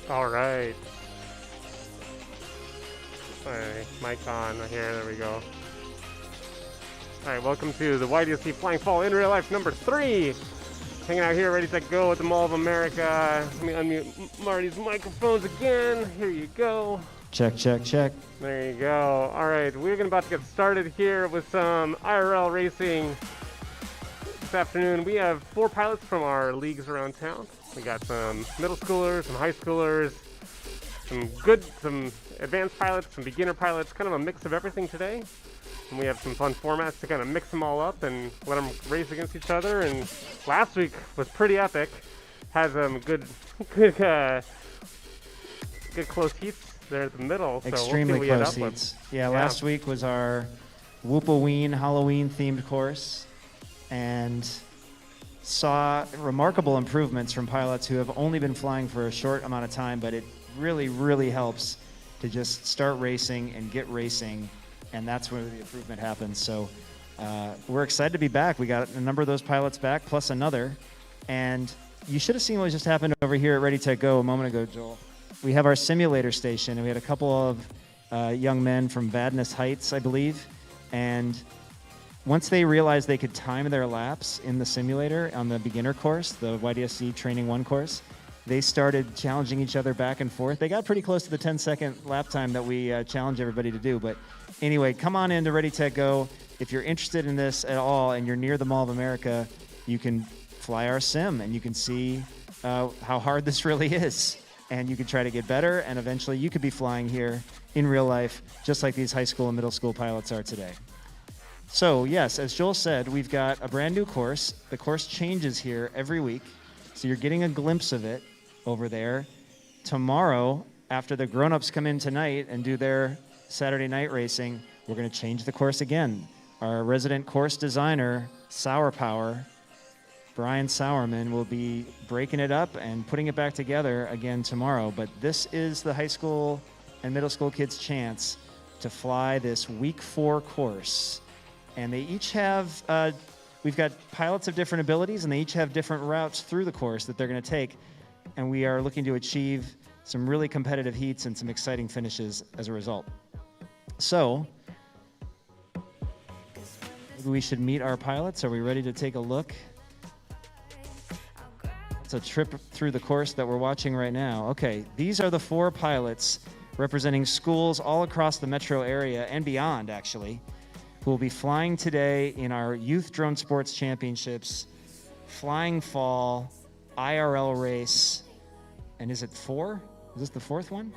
All right. All right, mic on here. There we go. All right, welcome to the YDSC Flying Fall in Real Life number 3. Hanging out here, ready to go at the Mall of America. Let me unmute Marty's microphones again. Here you go. Check, check, check. There you go. All right, we're about to get started here with some IRL racing. This afternoon, we have 4 pilots from our leagues around town. We got some middle schoolers, some high schoolers, some advanced pilots, some beginner pilots, kind of a mix of everything today. And we have some fun formats to kind of mix them all up and let them race against each other. And last week was pretty epic. Had some good close heats there at the middle. Extremely close heats. Yeah, last week was our Whoop-A-Ween Halloween themed course, and saw remarkable improvements from pilots who have only been flying for a short amount of time, but it really, really helps to just start racing and get racing, and that's where the improvement happens. So we're excited to be back. We got a number of those pilots back, plus another, and you should have seen what just happened over here at RdyTechGo a moment ago, Joel. We have our simulator station, and we had a couple of young men from Vadnais Heights, I believe, and once they realized they could time their laps in the simulator on the beginner course, the YDSC Training 1 course, they started challenging each other back and forth. They got pretty close to the 10-second lap time that we challenge everybody to do. But anyway, come on into RdyTechGo. If you're interested in this at all and you're near the Mall of America, you can fly our sim and you can see how hard this really is. And you can try to get better, and eventually you could be flying here in real life, just like these high school and middle school pilots are today. So yes, as Joel said, we've got a brand new course. The course changes here every week, so you're getting a glimpse of it over there. Tomorrow, after the grown-ups come in tonight and do their Saturday night racing, we're going to change the course again. Our resident course designer, Sour Power, Brian Sourman, will be breaking it up and putting it back together again tomorrow. But this is the high school and middle school kids' chance to fly this week 4 course. And they each have, we've got pilots of different abilities, and they each have different routes through the course that they're going to take. And we are looking to achieve some really competitive heats and some exciting finishes as a result. So, maybe we should meet our pilots. Are we ready to take a look? It's a trip through the course that we're watching right now. Okay, these are the 4 pilots representing schools all across the metro area and beyond, actually, who will be flying today in our Youth Drone Sports Championships Flying Fall IRL race. And is it 4? Is this the 4th one?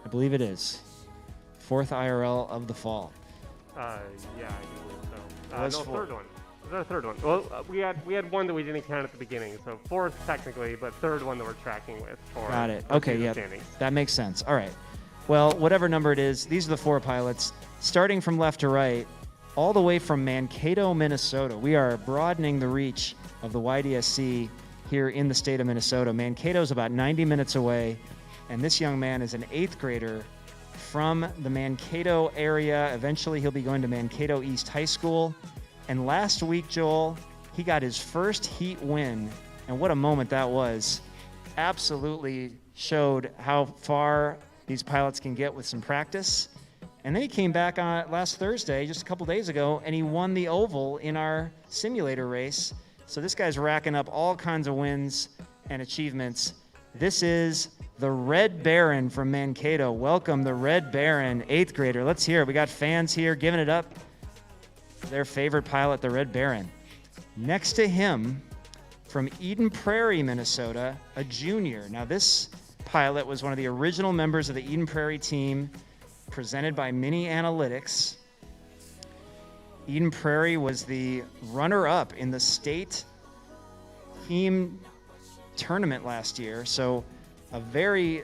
I believe it is. 4th IRL of the fall. Yeah, I believe so. That's no, 4. 3rd one. Is that a 3rd one? Well, we had one that we didn't count at the beginning, so 4th technically, but 3rd one that we're tracking with. Got it. Okay, yeah, that makes sense. All right. Well, whatever number it is, these are the 4 pilots, starting from left to right, all the way from Mankato, Minnesota. We are broadening the reach of the YDSC here in the state of Minnesota. Mankato is about 90 minutes away, and this young man is an 8th grader from the Mankato area. Eventually, he'll be going to Mankato East High School. And last week, Joel, he got his first heat win, and what a moment that was. Absolutely showed how far these pilots can get with some practice. And then he came back on last Thursday, just a couple days ago, and he won the oval in our simulator race. So this guy's racking up all kinds of wins and achievements. This is the Red Baron from Mankato. Welcome, the Red Baron, 8th grader. Let's hear it. We got fans here giving it up for their favorite pilot, the Red Baron. Next to him, from Eden Prairie, Minnesota, a junior. Now this pilot was one of the original members of the Eden Prairie team, presented by Mini Analytics. Eden Prairie was the runner-up in the state team tournament last year, so a very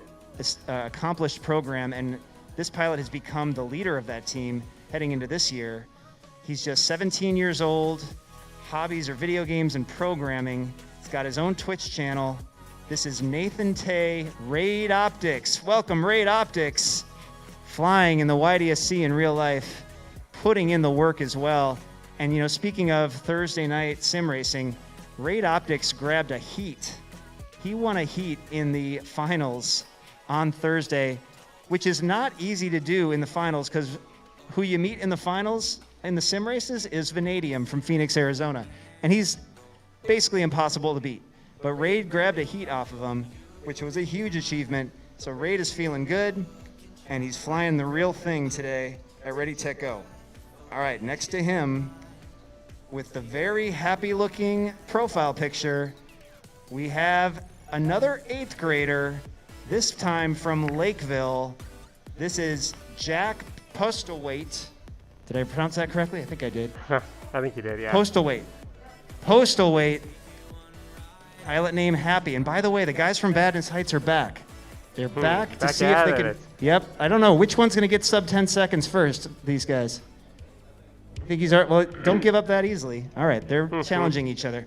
accomplished program, and this pilot has become the leader of that team heading into this year. He's just 17 years old. Hobbies are video games and programming. He's got his own Twitch channel. This is Nathan Tay, Raid Optics. Welcome, Raid Optics. Flying in the YDSC in real life, putting in the work as well. And, you know, speaking of Thursday night sim racing, Raid Optics grabbed a heat. He won a heat in the finals on Thursday, which is not easy to do in the finals because who you meet in the finals in the sim races is Vanadium from Phoenix, Arizona. And he's basically impossible to beat. But Raid grabbed a heat off of him, which was a huge achievement. So Raid is feeling good, and he's flying the real thing today at RdyTechGo. All right, next to him, with the very happy-looking profile picture, we have another 8th grader, this time from Lakeville. This is Jack Postlethwaite. Did I pronounce that correctly? I think I did. I think you did, yeah. Postlethwaite. Postlethwaite. Pilot name Happy. And by the way, the guys from Badness Heights are back. They're back to see if they can. Yep. I don't know which one's going to get sub 10 seconds first. These guys. I think he's well. Don't give up that easily. All right, they're challenging each other.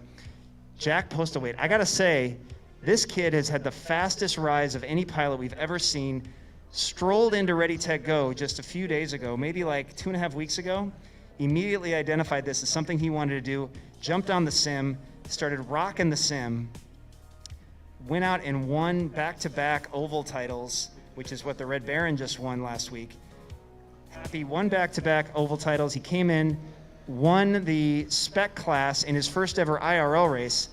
Jack Postlethwaite. I gotta say, this kid has had the fastest rise of any pilot we've ever seen. Strolled into RdyTechGo just a few days ago, maybe like 2.5 weeks ago. Immediately identified this as something he wanted to do. Jumped on the sim. Started rocking the sim. Went out and won back-to-back oval titles, which is what the Red Baron just won last week. Happy won back-to-back oval titles. He came in, won the spec class in his first ever IRL race.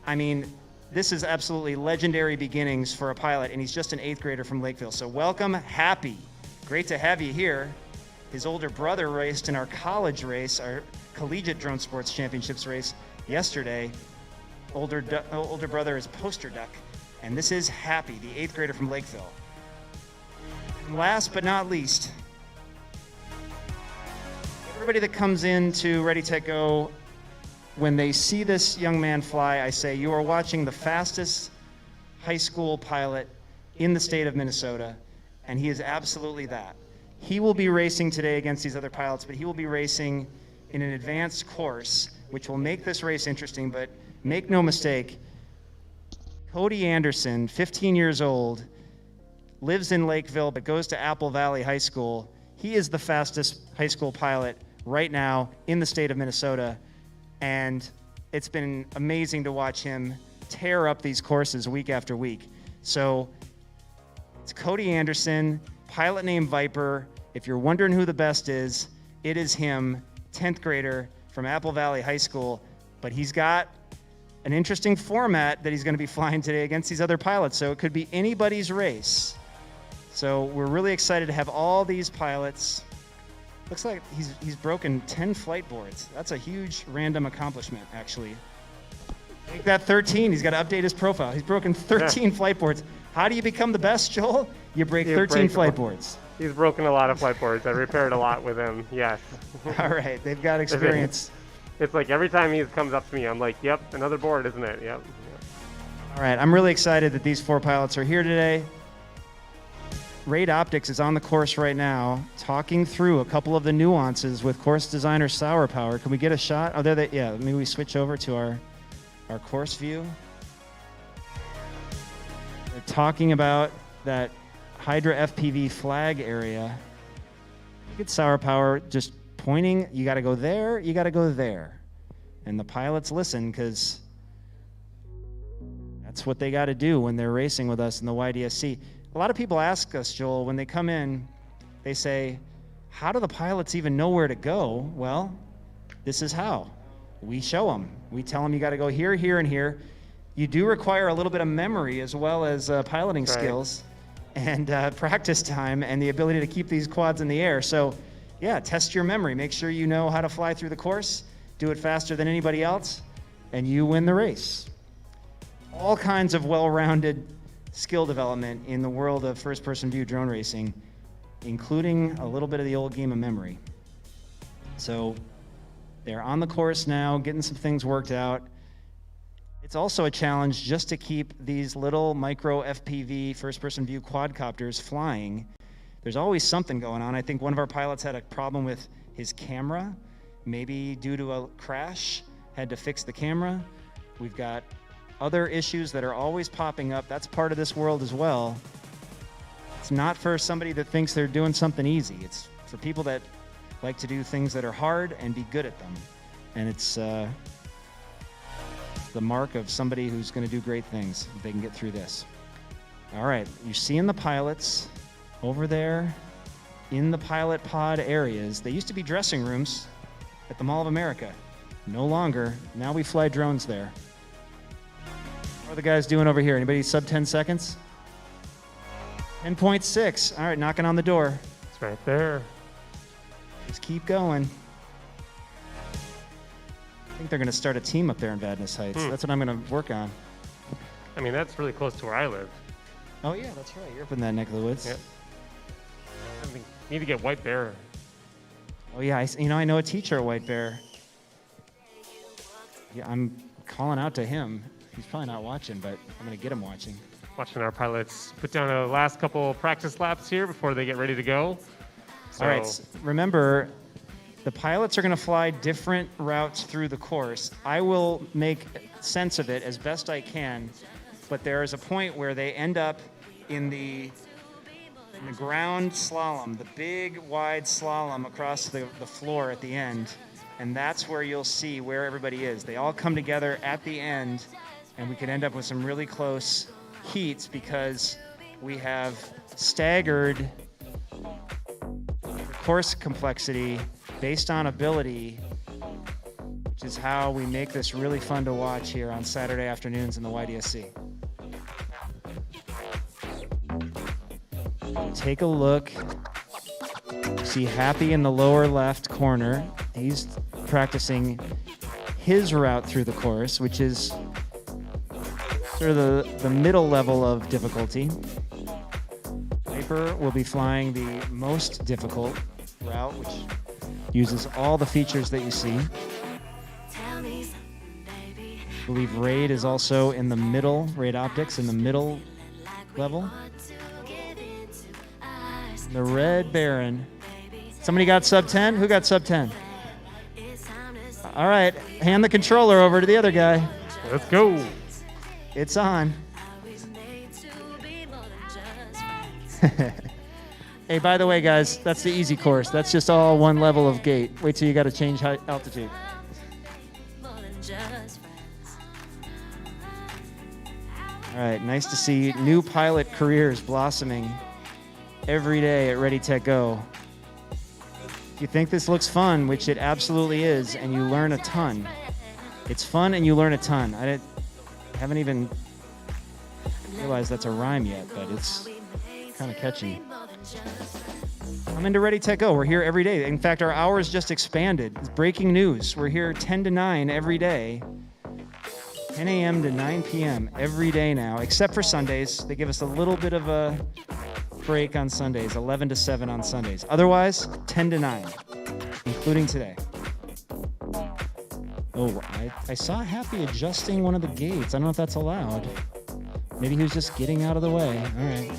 I mean, this is absolutely legendary beginnings for a pilot, and he's just an 8th grader from Lakeville. So welcome, Happy. Great to have you here. His older brother raced in our college race, our collegiate drone sports championships race yesterday. Older brother is Poster Duck, and this is Happy, the 8th grader from Lakeville. And last but not least, everybody that comes into RdyTechGo, when they see this young man fly, I say, you are watching the fastest high school pilot in the state of Minnesota, and he is absolutely that. He will be racing today against these other pilots, but he will be racing in an advanced course, which will make this race interesting, but make no mistake, Cody Anderson, 15 years old, lives in Lakeville, but goes to Apple Valley High School. He is the fastest high school pilot right now in the state of Minnesota, and it's been amazing to watch him tear up these courses week after week. So it's Cody Anderson, pilot named Viper. If you're wondering who the best is, it is him, 10th grader from Apple Valley High School, but he's got an interesting format that he's going to be flying today against these other pilots, so it could be anybody's race. So we're really excited to have all these pilots. Looks like he's broken 10 flight boards. That's a huge random accomplishment, actually. Make that 13. He's got to update his profile. He's broken 13 flight boards. How do you become the best, Joel? You break 13 flight boards. He's broken a lot of flight boards. I repaired a lot with him, yes. All right, they've got experience. It's like every time he comes up to me, I'm like, yep, another board, isn't it? Yep. All right, I'm really excited that these 4 pilots are here today. Raid Optics is on the course right now, talking through a couple of the nuances with course designer Sour Power. Can we get a shot? Oh, there they, yeah, maybe we switch over to our course view. They're talking about that Hydra FPV flag area. Look at Sour Power just pointing, you got to go there, you got to go there. And the pilots listen because that's what they got to do when they're racing with us in the YDSC. A lot of people ask us, Joel, when they come in, they say, how do the pilots even know where to go? Well, this is how. We show them. We tell them you got to go here, here, and here. You do require a little bit of memory as well as piloting skills and practice time and the ability to keep these quads in the air. So yeah, test your memory. Make sure you know how to fly through the course, do it faster than anybody else, and you win the race. All kinds of well-rounded skill development in the world of first-person view drone racing, including a little bit of the old game of memory. So they're on the course now, getting some things worked out. It's also a challenge just to keep these little micro FPV first-person view quadcopters flying. There's always something going on. I think one of our pilots had a problem with his camera, maybe due to a crash, had to fix the camera. We've got other issues that are always popping up. That's part of this world as well. It's not for somebody that thinks they're doing something easy. It's for people that like to do things that are hard and be good at them. And it's the mark of somebody who's going to do great things if they can get through this. All right, you're seeing the pilots over there in the pilot pod areas. They used to be dressing rooms at the Mall of America. No longer. Now we fly drones there. What are the guys doing over here? Anybody sub 10 seconds? 10.6. All right, knocking on the door. It's right there. Just keep going. I think they're going to start a team up there in Vadnais Heights. That's what I'm going to work on. I mean, that's really close to where I live. Oh, yeah, that's right. You're up in that neck of the woods. Yep. I think need to get White Bear. Oh, yeah. I know a teacher at White Bear. Yeah, I'm calling out to him. He's probably not watching, but I'm going to get him watching. Watching our pilots put down a last couple practice laps here before they get ready to go. So, all right, remember, the pilots are going to fly different routes through the course. I will make sense of it as best I can, but there is a point where they end up in the ground slalom, the big, wide slalom across the floor at the end, and that's where you'll see where everybody is. They all come together at the end, and we could end up with some really close heats because we have staggered course complexity based on ability, which is how we make this really fun to watch here on Saturday afternoons in the YDSC. Take a look. See Happy in the lower left corner. He's practicing his route through the course, which is sort of the middle level of difficulty. Viper will be flying the most difficult route, which uses all the features that you see. I believe Raid is also in the middle, Raid Optics in the middle level. The Red Baron. Somebody got sub 10? Who got sub 10? All right, hand the controller over to the other guy. Let's go. It's on. Hey, by the way, guys, that's the easy course. That's just all one level of gate. Wait till you got to change altitude. All right, nice to see new pilot careers blossoming every day at RdyTechGo. If you think this looks fun, which it absolutely is, and you learn a ton. It's fun and you learn a ton. I haven't even realized that's a rhyme yet, but it's kind of catchy. I'm into RdyTechGo. We're here every day. In fact, our hours just expanded. It's breaking news. We're here 10 to 9 every day. 10 a.m. to 9 p.m. every day now, except for Sundays. They give us a little bit of a break on Sundays, 11 to 7 on Sundays. Otherwise, 10 to 9, including today. Oh, I saw Happy adjusting one of the gates. I don't know if that's allowed. Maybe he was just getting out of the way. All right.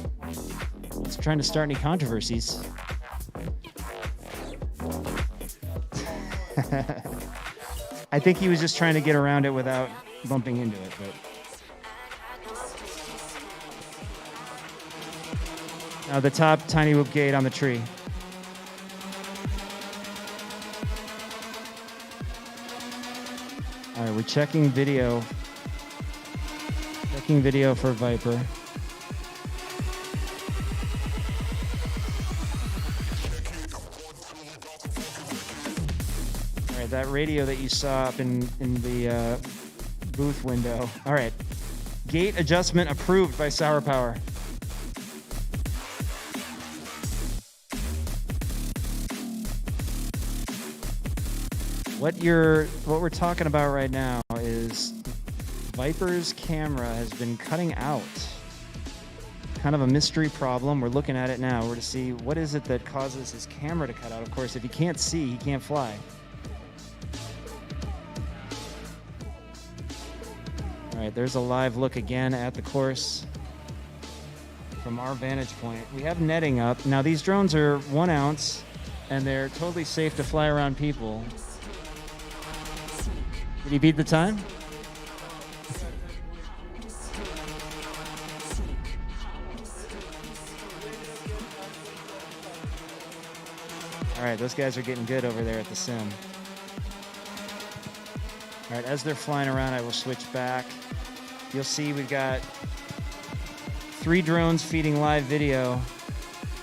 Let's trying to start any controversies. I think he was just trying to get around it without bumping into it, but now the top tiny whoop gate on the tree. All right, we're checking video. Checking video for Viper. All right, that radio that you saw up in the booth window. All right, gate adjustment approved by Sour Power. What we're talking about right now is Viper's camera has been cutting out. Kind of a mystery problem. We're looking at it now. We're to see what is it that causes his camera to cut out. Of course, if he can't see, he can't fly. All right, there's a live look again at the course from our vantage point. We have netting up. Now, these drones are 1 ounce, and they're totally safe to fly around people. Did he beat the time? All right, those guys are getting good over there at the sim. All right, as they're flying around, I will switch back. You'll see we've got 3 drones feeding live video.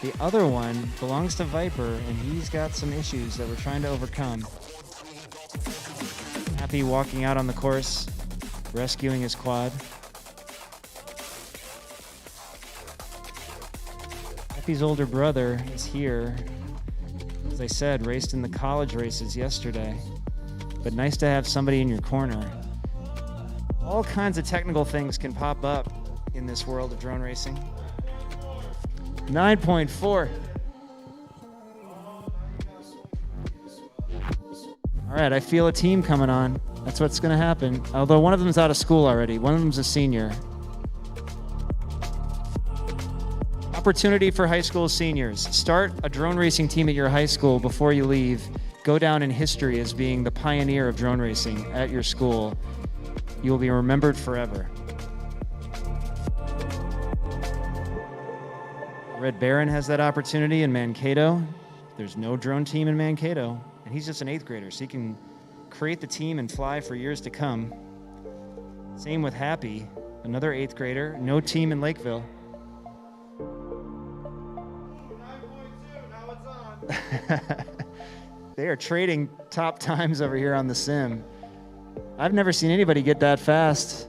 The other one belongs to Viper, and he's got some issues that we're trying to overcome. Happy walking out on the course, rescuing his quad. Happy's older brother is here. As I said, raced in the college races yesterday. But nice to have somebody in your corner. All kinds of technical things can pop up in this world of drone racing. 9.4. All right, I feel a team coming on. That's what's going to happen. Although one of them's out of school already. One of them's a senior. Opportunity for high school seniors. Start a drone racing team at your high school before you leave. Go down in history as being the pioneer of drone racing at your school. You will be remembered forever. Red Baron has that opportunity in Mankato. There's no drone team in Mankato, and he's just an 8th grader, so he can create the team and fly for years to come. Same with Happy, another 8th grader, no team in Lakeville. 9.2, now it's on. They are trading top times over here on the sim. I've never seen anybody get that fast.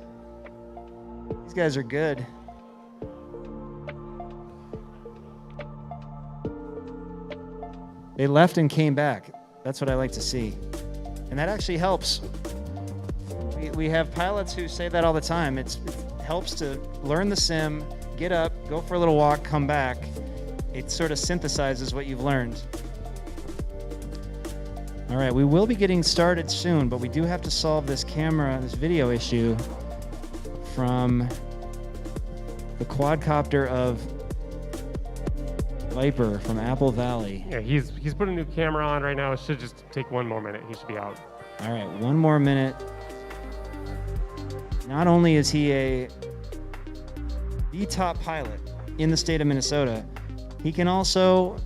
These guys are good. They left and came back. That's what I like to see. And that actually helps. We have pilots who say that all the time. It helps to learn the sim, get up, go for a little walk, come back. It sort of synthesizes what you've learned. All right, we will be getting started soon, but we do have to solve this video issue from the quadcopter of Viper from Apple Valley. Yeah, he's put a new camera on right now. It should just take 1 more minute. He should be out. All right, 1 more minute. Not only is he the top pilot in the state of Minnesota, he can also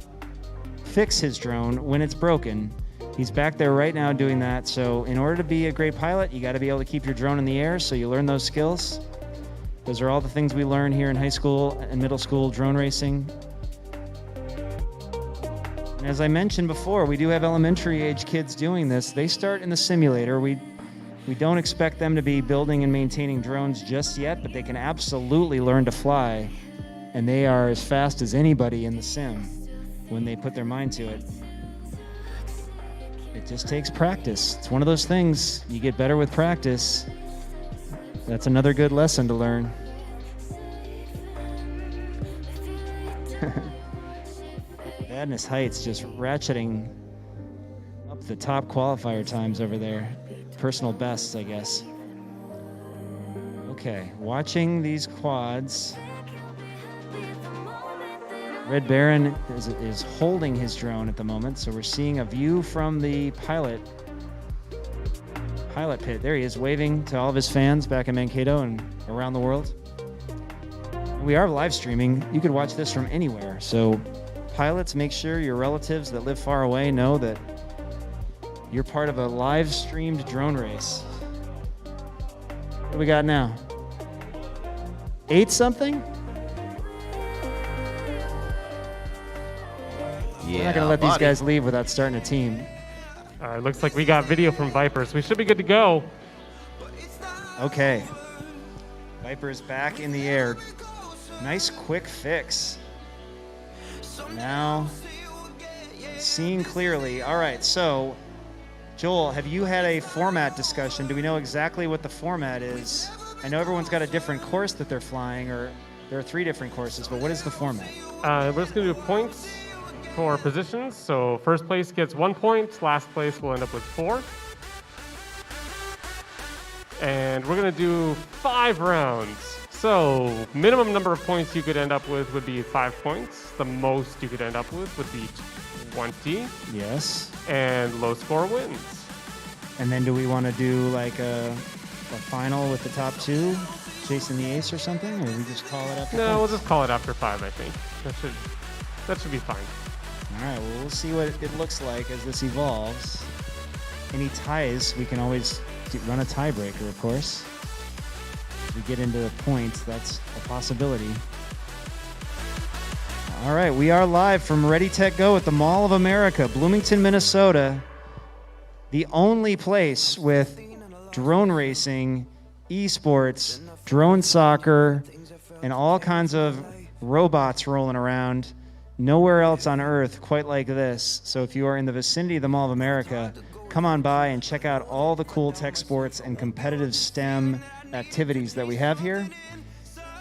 fix his drone when it's broken. He's back there right now doing that. So in order to be a great pilot, you got to be able to keep your drone in the air, so you learn those skills. Those are all the things we learn here in high school and middle school drone racing. And as I mentioned before, we do have elementary age kids doing this. They start in the simulator. We don't expect them to be building and maintaining drones just yet, but they can absolutely learn to fly. And they are as fast as anybody in the sim when they put their mind to it. It just takes practice. It's one of those things, you get better with practice. That's another good lesson to learn. Madness Heights just ratcheting up the top qualifier times over there. Personal bests, I guess. Okay, watching these quads. Red Baron is holding his drone at the moment, so we're seeing a view from the pilot pit. There he is, waving to all of his fans back in Mankato and around the world. We are live streaming. You could watch this from anywhere. So pilots, make sure your relatives that live far away know that you're part of a live streamed drone race. What do we got now? 8 something? Yeah, We're not going to let these guys leave without starting a team. All right, looks like we got video from Viper, so we should be good to go. Okay. Viper is back in the air. Nice quick fix. Now, seeing clearly. All right, so, Joel, have you had a format discussion? Do we know exactly what the format is? I know everyone's got a different course that they're flying, or there are 3 different courses, but what is the format? We're just going to do points for positions. So first place gets 1 point, last place will end up with 4. And we're going to do 5 rounds. So minimum number of points you could end up with would be 5 points. The most you could end up with would be 20. Yes. And low score wins. And then do we want to do like a final with the top 2, chasing the ace or something, or we just call it after? No, we'll just call it after 5, I think. That should be fine. All right, well, we'll see what it looks like as this evolves. Any ties, we can always run a tiebreaker, of course. As we get into the points, that's a possibility. All right, we are live from RdyTechGo at the Mall of America, Bloomington, Minnesota. The only place with drone racing, esports, drone soccer, and all kinds of robots rolling around. Nowhere else on Earth quite like this. So if you are in the vicinity of the Mall of America, come on by and check out all the cool tech sports and competitive STEM activities that we have here.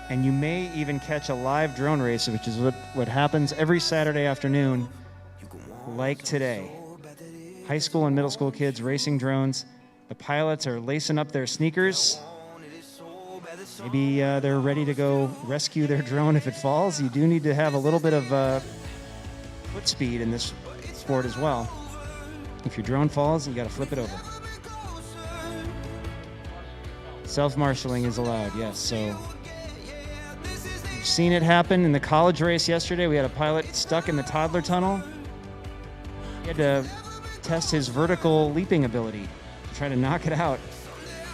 And you may even catch a live drone race, which is what happens every Saturday afternoon, like today. High school and middle school kids racing drones. The pilots are lacing up their sneakers. Maybe they're ready to go rescue their drone if it falls. You do need to have a little bit of foot speed in this sport as well. If your drone falls, you got to flip it over. Self-marshalling is allowed, yes. So you've seen it happen in the college race yesterday. We had a pilot stuck in the toddler tunnel. He had to test his vertical leaping ability to try to knock it out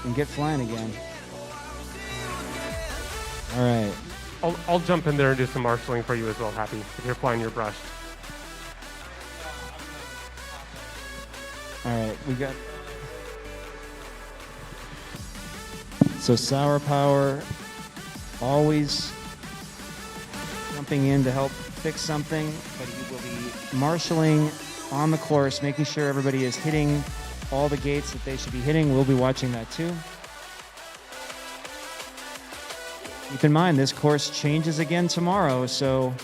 and get flying again. All right. I'll jump in there and do some marshalling for you as well, Happy, if you're flying your brush. All right, we got... So Sour Power, always jumping in to help fix something, but he will be marshalling on the course, making sure everybody is hitting all the gates that they should be hitting. We'll be watching that too. Keep in mind, this course changes again tomorrow, so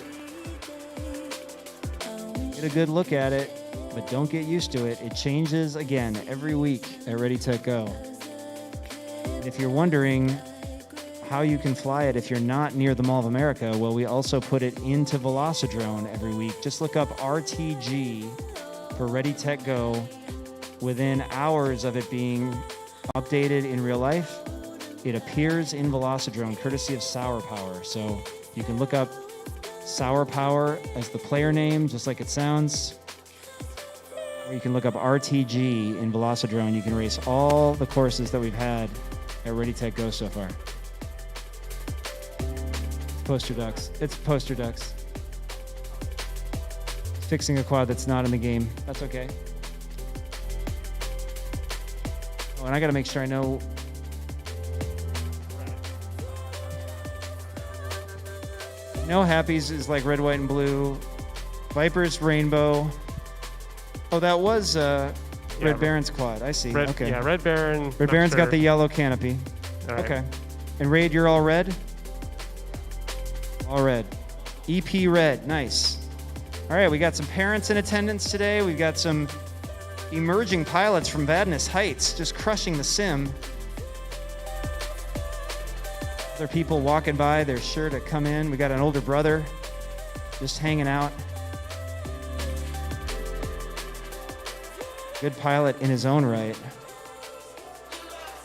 get a good look at it, but don't get used to it. It changes again every week at RdyTechGo. And if you're wondering how you can fly it if you're not near the Mall of America, well, we also put it into Velocidrone every week. Just look up RTG for RdyTechGo. Within hours of it being updated in real life, it appears in Velocidrone, courtesy of Sour Power. So you can look up Sour Power as the player name, just like it sounds. Or you can look up RTG in Velocidrone. You can race all the courses that we've had at RdyTechGo so far. Poster ducks. It's poster ducks. Fixing a quad that's not in the game. That's okay. Oh, and I gotta make sure I know. No, Happy's is like red, white, and blue. Viper's rainbow. Oh, that was Red Baron's quad. I see. Okay. Yeah, Red Baron. Red Baron's got the yellow canopy. All right. Okay. And Raid, you're all red? All red. EP red. Nice. All right, we got some parents in attendance today. We've got some emerging pilots from Vadnais Heights just crushing the sim. Other people walking by, they're sure to come in. We got an older brother just hanging out. Good pilot in his own right.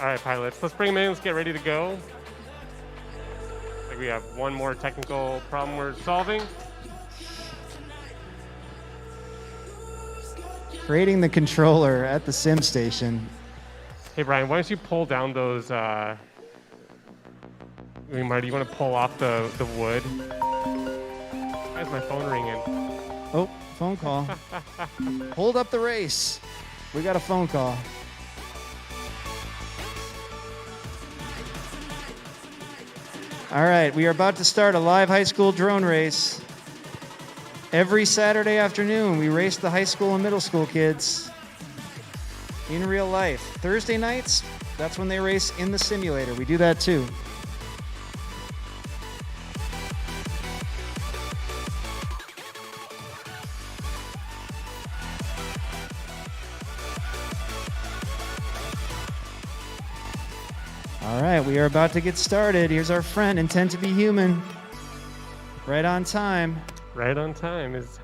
All right, pilots, let's bring them in. Let's get ready to go. I think we have one more technical problem we're solving. Creating the controller at the sim station. Hey, Brian, why don't you pull down those... Marty, you want to pull off the wood? Why is my phone ringing? Oh, phone call. Hold up the race. We got a phone call. All right, we are about to start a live high school drone race. Every Saturday afternoon, we race the high school and middle school kids in real life. Thursday nights, that's when they race in the simulator. We do that too. All right, we are about to get started. Here's our friend, Intent to be Human. Right on time. Right on time is...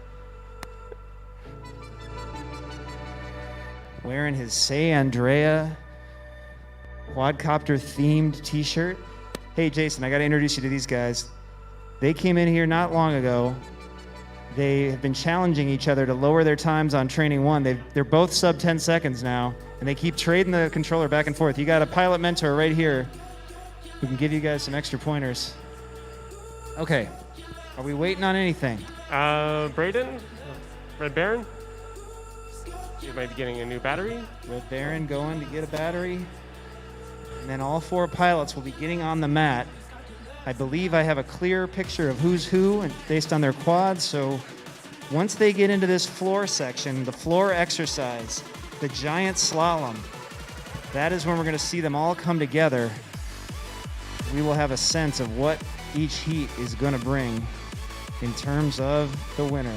Wearing his Say Andrea quadcopter themed t-shirt. Hey, Jason, I got to introduce you to these guys. They came in here not long ago. They have been challenging each other to lower their times on training one. They're both sub 10 seconds now, and they keep trading the controller back and forth. You got a pilot mentor right here who can give you guys some extra pointers. Okay. Are we waiting on anything? Braden? Red Baron? You might be getting a new battery. Red Baron going to get a battery. And then all 4 pilots will be getting on the mat. I believe I have a clear picture of who's who and based on their quads. So once they get into this floor section, the floor exercise, the giant slalom, that is when we're going to see them all come together. We will have a sense of what each heat is going to bring in terms of the winner.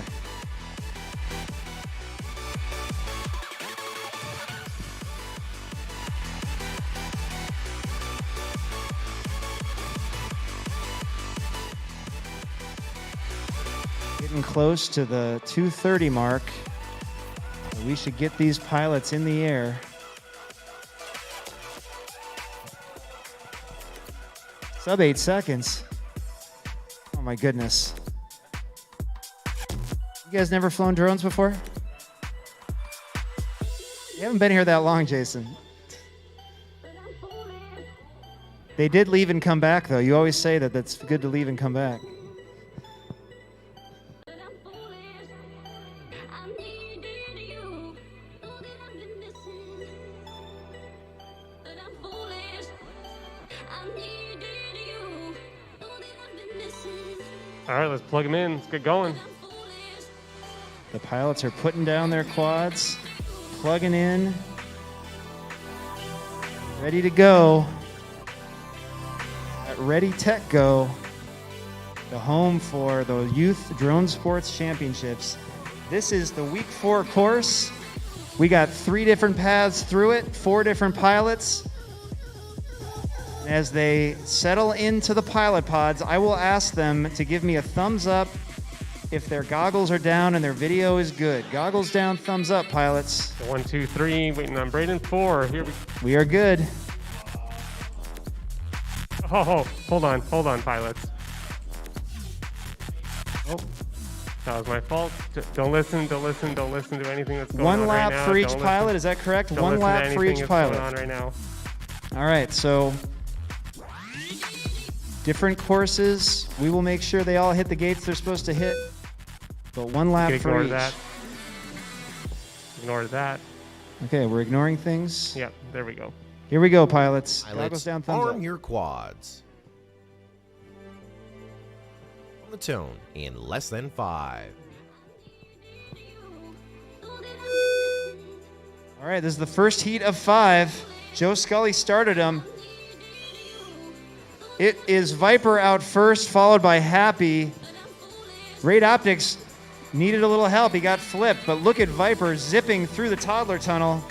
Getting close to the 2:30 mark. We should get these pilots in the air. Sub 8 seconds. Oh my goodness. You guys never flown drones before? You haven't been here that long, Jason. They did leave and come back, though. You always say that that's good to leave and come back. All right, let's plug them in. Let's get going. The pilots are putting down their quads, plugging in, ready to go at RdyTechGo, the home for the Youth Drone Sports Championships. This is the week 4 course. We got 3 different paths through it, 4 different pilots. As they settle into the pilot pods, I will ask them to give me a thumbs up if their goggles are down and their video is good. Goggles down, thumbs up, pilots. 1, 2, 3, waiting on Braden. 4, here we are good. Oh, hold on, pilots. Oh, that was my fault. Don't listen to anything that's going on right now. 1 lap for each pilot, is that correct? 1 lap for each pilot. Going on right now. All right, so different courses. We will make sure they all hit the gates they're supposed to hit. But 1 lap for each. Ignore that. Okay, we're ignoring things. Yep, there we go. Here we go, pilots. Pilots, down, thumbs arm up. your quads. On the tone in less than 5. All right, this is the first heat of 5. Joe Scully started them. It is Viper out first, followed by Happy. RdyTechGo needed a little help. He got flipped, but look at Viper zipping through the toddler tunnel.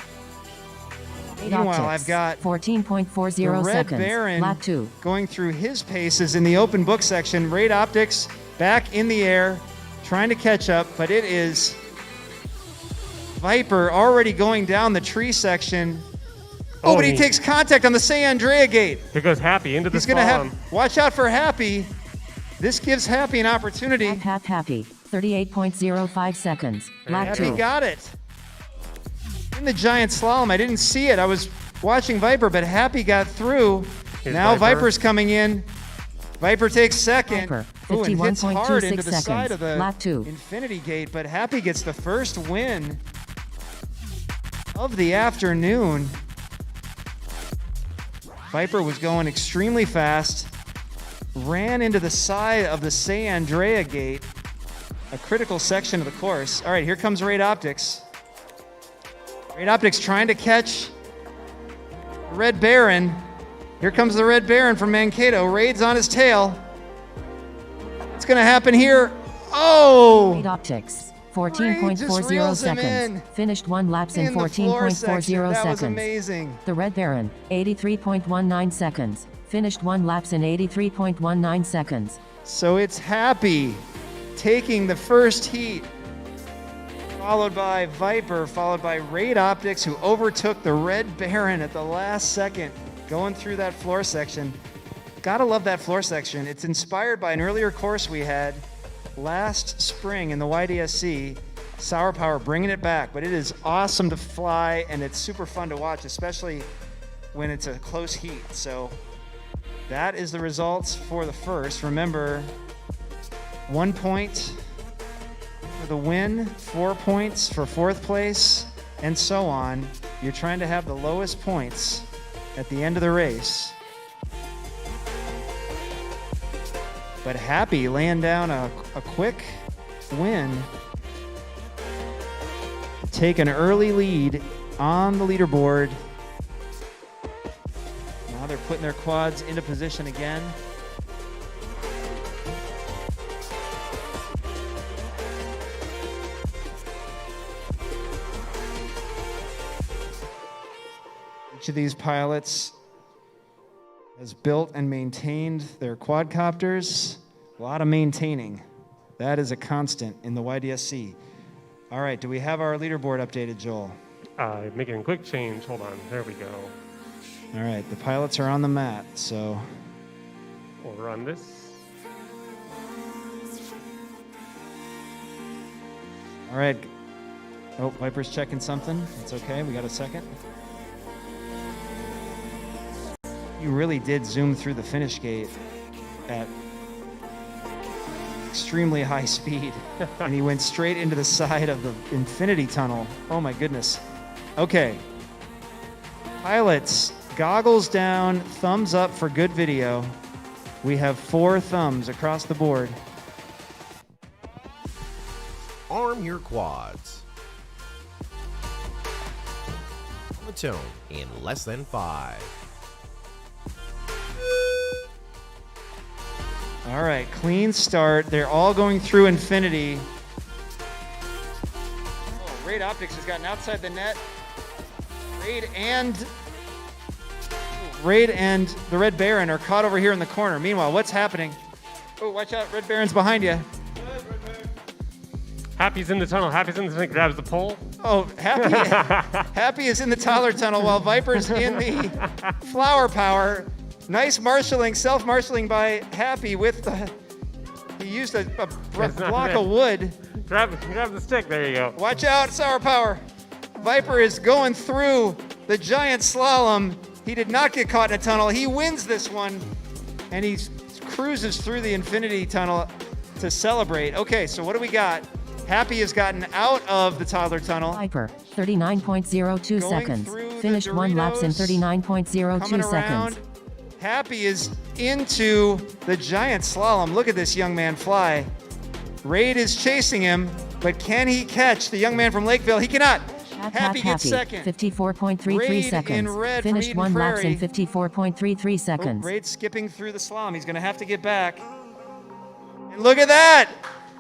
Meanwhile, I've got 14.40 the Red seconds. Baron Lap 2. going through his paces in the open book section. RdyTechGo back in the air, trying to catch up, but it is Viper already going down the tree section. Oh, but he takes contact on the San Andrea gate. Here goes Happy into the He's going to have, watch out for Happy. This gives Happy an opportunity. Happy, 38.05 seconds. Lap 2. Happy got it. In the giant slalom, I didn't see it. I was watching Viper, but Happy got through. Now Viper's coming in. Viper takes second. Viper, Ooh, and hits hard 51.26 into the side of the Lap 2. Infinity Gate, but Happy gets the first win of the afternoon. Viper was going extremely fast, ran into the side of the San Andrea Gate, a critical section of the course. All right, here comes RdyTechGo. RdyTechGo trying to catch the Red Baron. Here comes the Red Baron from Mankato. Raid's on his tail. What's going to happen here? Oh! RdyTechGo, 14.40 seconds. Finished 1 laps in 14.40 seconds. That was amazing. The Red Baron, 83.19 seconds. Finished 1 laps in 83.19 seconds. So it's Happy taking the first heat, followed by Viper, followed by RdyTechGo, who overtook the Red Baron at the last second, going through that floor section. Gotta love that floor section. It's inspired by an earlier course we had last spring in the YDSC. Sour Power bringing it back, but it is awesome to fly and it's super fun to watch, especially when it's a close heat. So that is the results for the first. Remember, 1 point for the win, 4 points for 4th place, and so on. You're trying to have the lowest points at the end of the race. But Happy laying down a quick win. Take an early lead on the leaderboard. Now they're putting their quads into position again. Each of these pilots has built and maintained their quadcopters. A lot of maintaining. That is a constant in the YDSC. All right, do we have our leaderboard updated, Joel? Making a quick change. Hold on. There we go. All right, the pilots are on the mat, so We'll run this. all right. Oh, Viper's checking something. It's okay. We got a second. You really did zoom through the finish gate at extremely high speed, and he went straight into the side of the infinity tunnel. Oh my goodness. Okay. Pilots, goggles down, thumbs up for good video. We have 4 thumbs across the board. Arm your quads. Platoon in less than 5. All right, clean start. They're all going through infinity. Oh, Raid Optics has gotten outside the net. Raid and the Red Baron are caught over here in the corner. Meanwhile, what's happening? Oh, watch out. Red Baron's behind you. Happy's in the tunnel. Happy's in the tunnel. Grabs the pole. Oh, Happy is in the Tyler tunnel while Viper's in the Flower Power. Nice marshalling, self-marshalling by Happy with the... He used a block of wood. Grab the stick. There you go. Watch out, Sour Power. Viper is going through the giant slalom. He did not get caught in a tunnel. He wins this one, and he cruises through the infinity tunnel to celebrate. Okay, so what do we got? Happy has gotten out of the toddler tunnel. Viper, 39.02 Going seconds. through the Finished 1 laps in Doritos, 39.02 coming seconds. around. Happy is into the giant slalom. Look at this young man fly. Raid is chasing him, but can he catch the young man from Lakeville? He cannot. Happy gets second. 54.33 Raid in seconds. red from Finished Eden 1 laps in Prairie. 54.33 seconds. Raid skipping through the slalom. He's going to have to get back. And look at that.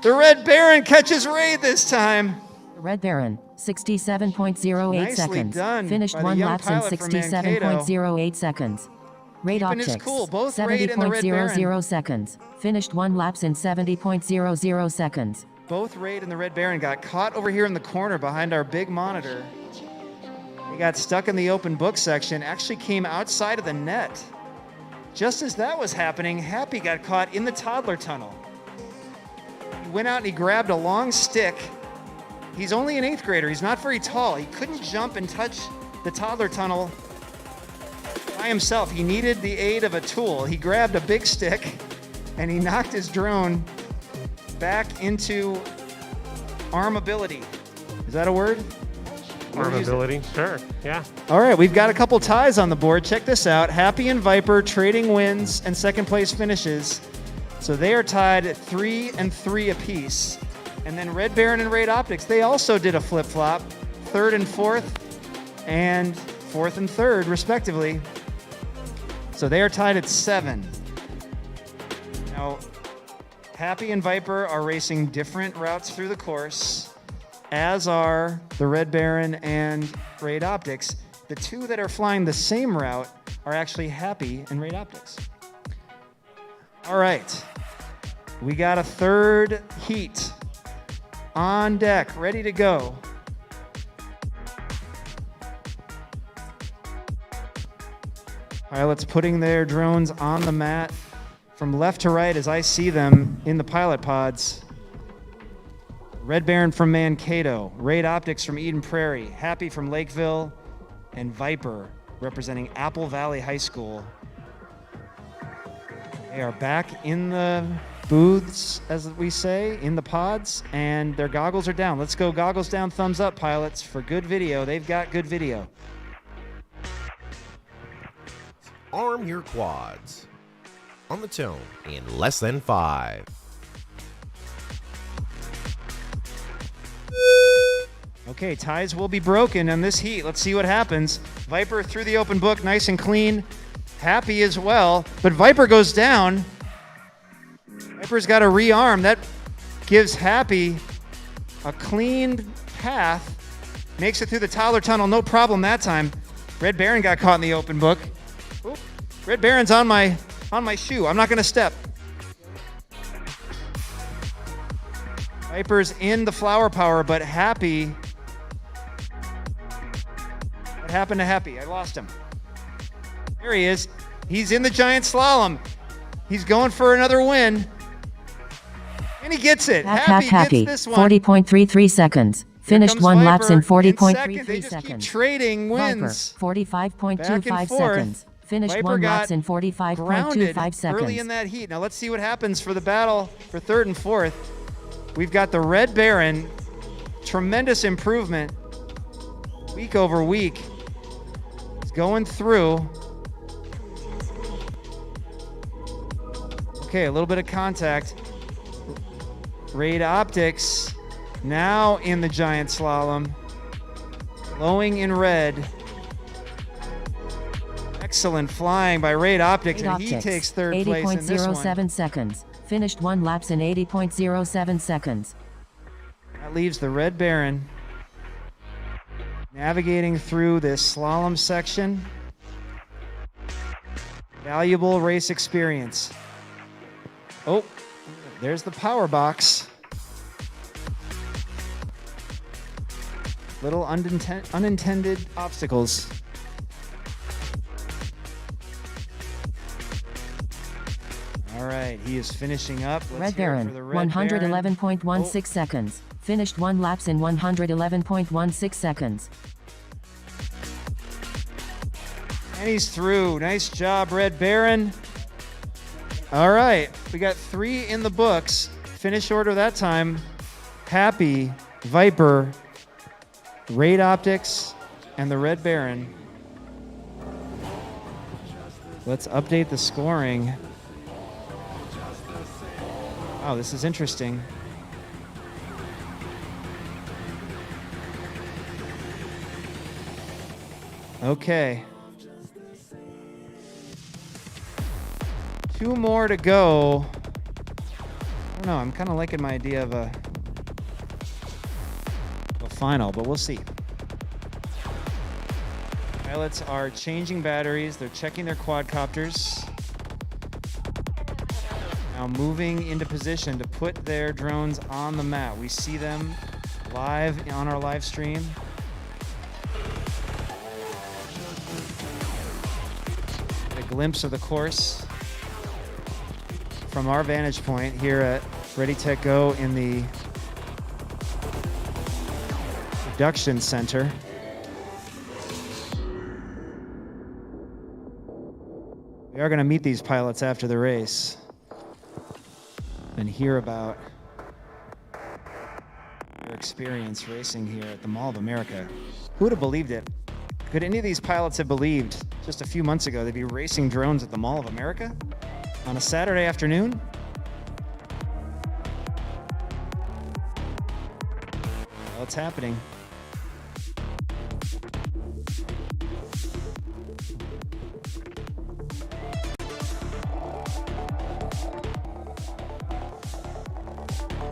The Red Baron catches Raid this time. Red Baron, 67.08 Nicely seconds. done Finished by the 1 young laps in pilot from Mankato. 67.08 seconds. Raid Keeping his Optics, cool, both Raid and the Red Baron. 70.00 seconds. Finished 1 laps in 70.00 seconds. Both Raid and the Red Baron got caught over here in the corner behind our big monitor. They got stuck in the open book section, actually came outside of the net. Just as that was happening, Happy got caught in the toddler tunnel. He went out and he grabbed a long stick. He's only an 8th grader. He's not very tall. He couldn't jump and touch the toddler tunnel by himself. He needed the aid of a tool. He grabbed a big stick and he knocked his drone back into armability. Is that a word? Armability. Sure. Yeah. All right, we've got a couple ties on the board. Check this out. Happy and Viper trading wins and second place finishes. So they are tied at 3 and 3 apiece. And then Red Baron and Raid Optics, they also did a flip-flop, 3rd and 4th, and 4th and 3rd, respectively. So they are tied at 7. Now, Happy and Viper are racing different routes through the course, as are the Red Baron and Raid Optics. The two that are flying the same route are actually Happy and Raid Optics. All right, we got a 3rd heat on deck, ready to go. Pilots putting their drones on the mat from left to right as I see them in the pilot pods. Red Baron from Mankato, Raid Optics from Eden Prairie, Happy from Lakeville, and Viper representing Apple Valley High School. They are back in the booths, as we say, in the pods, and their goggles are down. Let's go goggles down, thumbs up, pilots, for good video. They've got good video. Arm your quads. On the tone in less than 5. Okay, ties will be broken in this heat. Let's see what happens. Viper through the open book, nice and clean. Happy as well, but Viper goes down. Viper's got to rearm. That gives Happy a clean path. Makes it through the Tyler tunnel, no problem that time. Red Baron got caught in the open book. Oop. Red Baron's on my shoe. I'm not going to step. Viper's in the flower power, but Happy. What happened to Happy? I lost him. There he is. He's in the giant slalom. He's going for another win. And he gets it. Happy gets this one. 40.33 seconds. Finished 1 laps in 40.33 They just seconds. keep trading wins. Viper, 45.25 seconds. Finished Viper 1 got laps in 45.25 seconds. Early in that heat. Now let's see what happens for the battle for third and fourth. We've got the Red Baron. Tremendous improvement week over week. He's going through. Okay, a little bit of contact. Raid Optics now in the giant slalom. Glowing in red. Excellent flying by Raid Optics, and he takes third place in this one. 80.07 seconds. Finished 1 laps in 80.07 seconds. That leaves the Red Baron navigating through this slalom section. Valuable race experience. Oh, there's the power box. Little unintended obstacles. All right, he is finishing up. Red Baron, 111.16 seconds. Finished 1 laps in 111.16 seconds. And he's through. Nice job, Red Baron. All right, we got 3 in the books. Finish order that time. Happy, Viper, Raid Optics, and the Red Baron. Let's update the scoring. Oh, this is interesting. Okay. 2 more to go. I don't know, I'm kind of liking my idea of a final, but we'll see. Pilots are changing batteries. They're checking their quadcopters. Now moving into position to put their drones on the mat. We see them live on our live stream. A glimpse of the course from our vantage point here at RdyTechGo in the production center. We are going to meet these pilots after the race and hear about their experience racing here at the Mall of America. Who would have believed it? Could any of these pilots have believed just a few months ago they'd be racing drones at the Mall of America on a Saturday afternoon? Well, it's happening.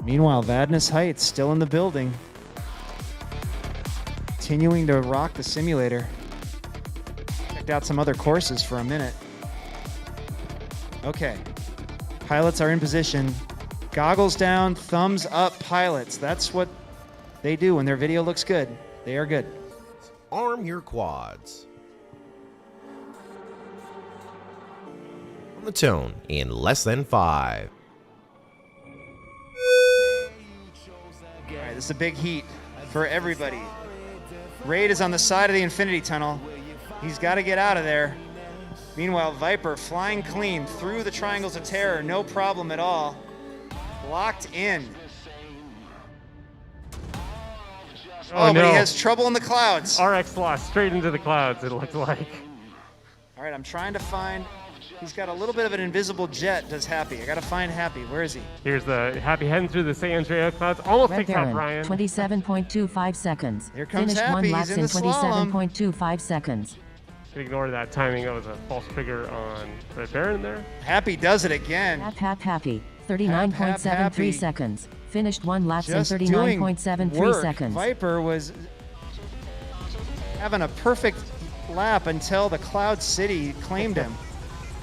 Meanwhile, Vadnais Heights still in the building, continuing to rock the simulator. Checked out some other courses for a minute. Okay, pilots are in position. Goggles down, thumbs up, pilots. That's what they do when their video looks good. They are good. Arm your quads. On the tone in less than 5. All right, this is a big heat for everybody. Raid is on the side of the Infinity Tunnel. He's got to get out of there. Meanwhile, Viper flying clean through the Triangles of Terror, no problem at all. Locked in. Oh, but no. he has trouble in the clouds. RX lost straight into the clouds, it looked like. All right, I'm trying to find. He's got a little bit of an invisible jet, does Happy. I got to find Happy. Where is he? Here's the Happy heading through the San Andreas clouds. Almost Red takes out Baron, Brian. 27.25 seconds. Here comes Finished Happy. 1 He's laps in in the slalom. 27.25 seconds. Ignore that timing. That was a false trigger on Red Baron there. Happy does it again. Happy. 39.73 Happy. seconds. Finished 1 laps in Just doing 39.73 work. seconds. Viper was having a perfect lap until the Cloud City claimed him.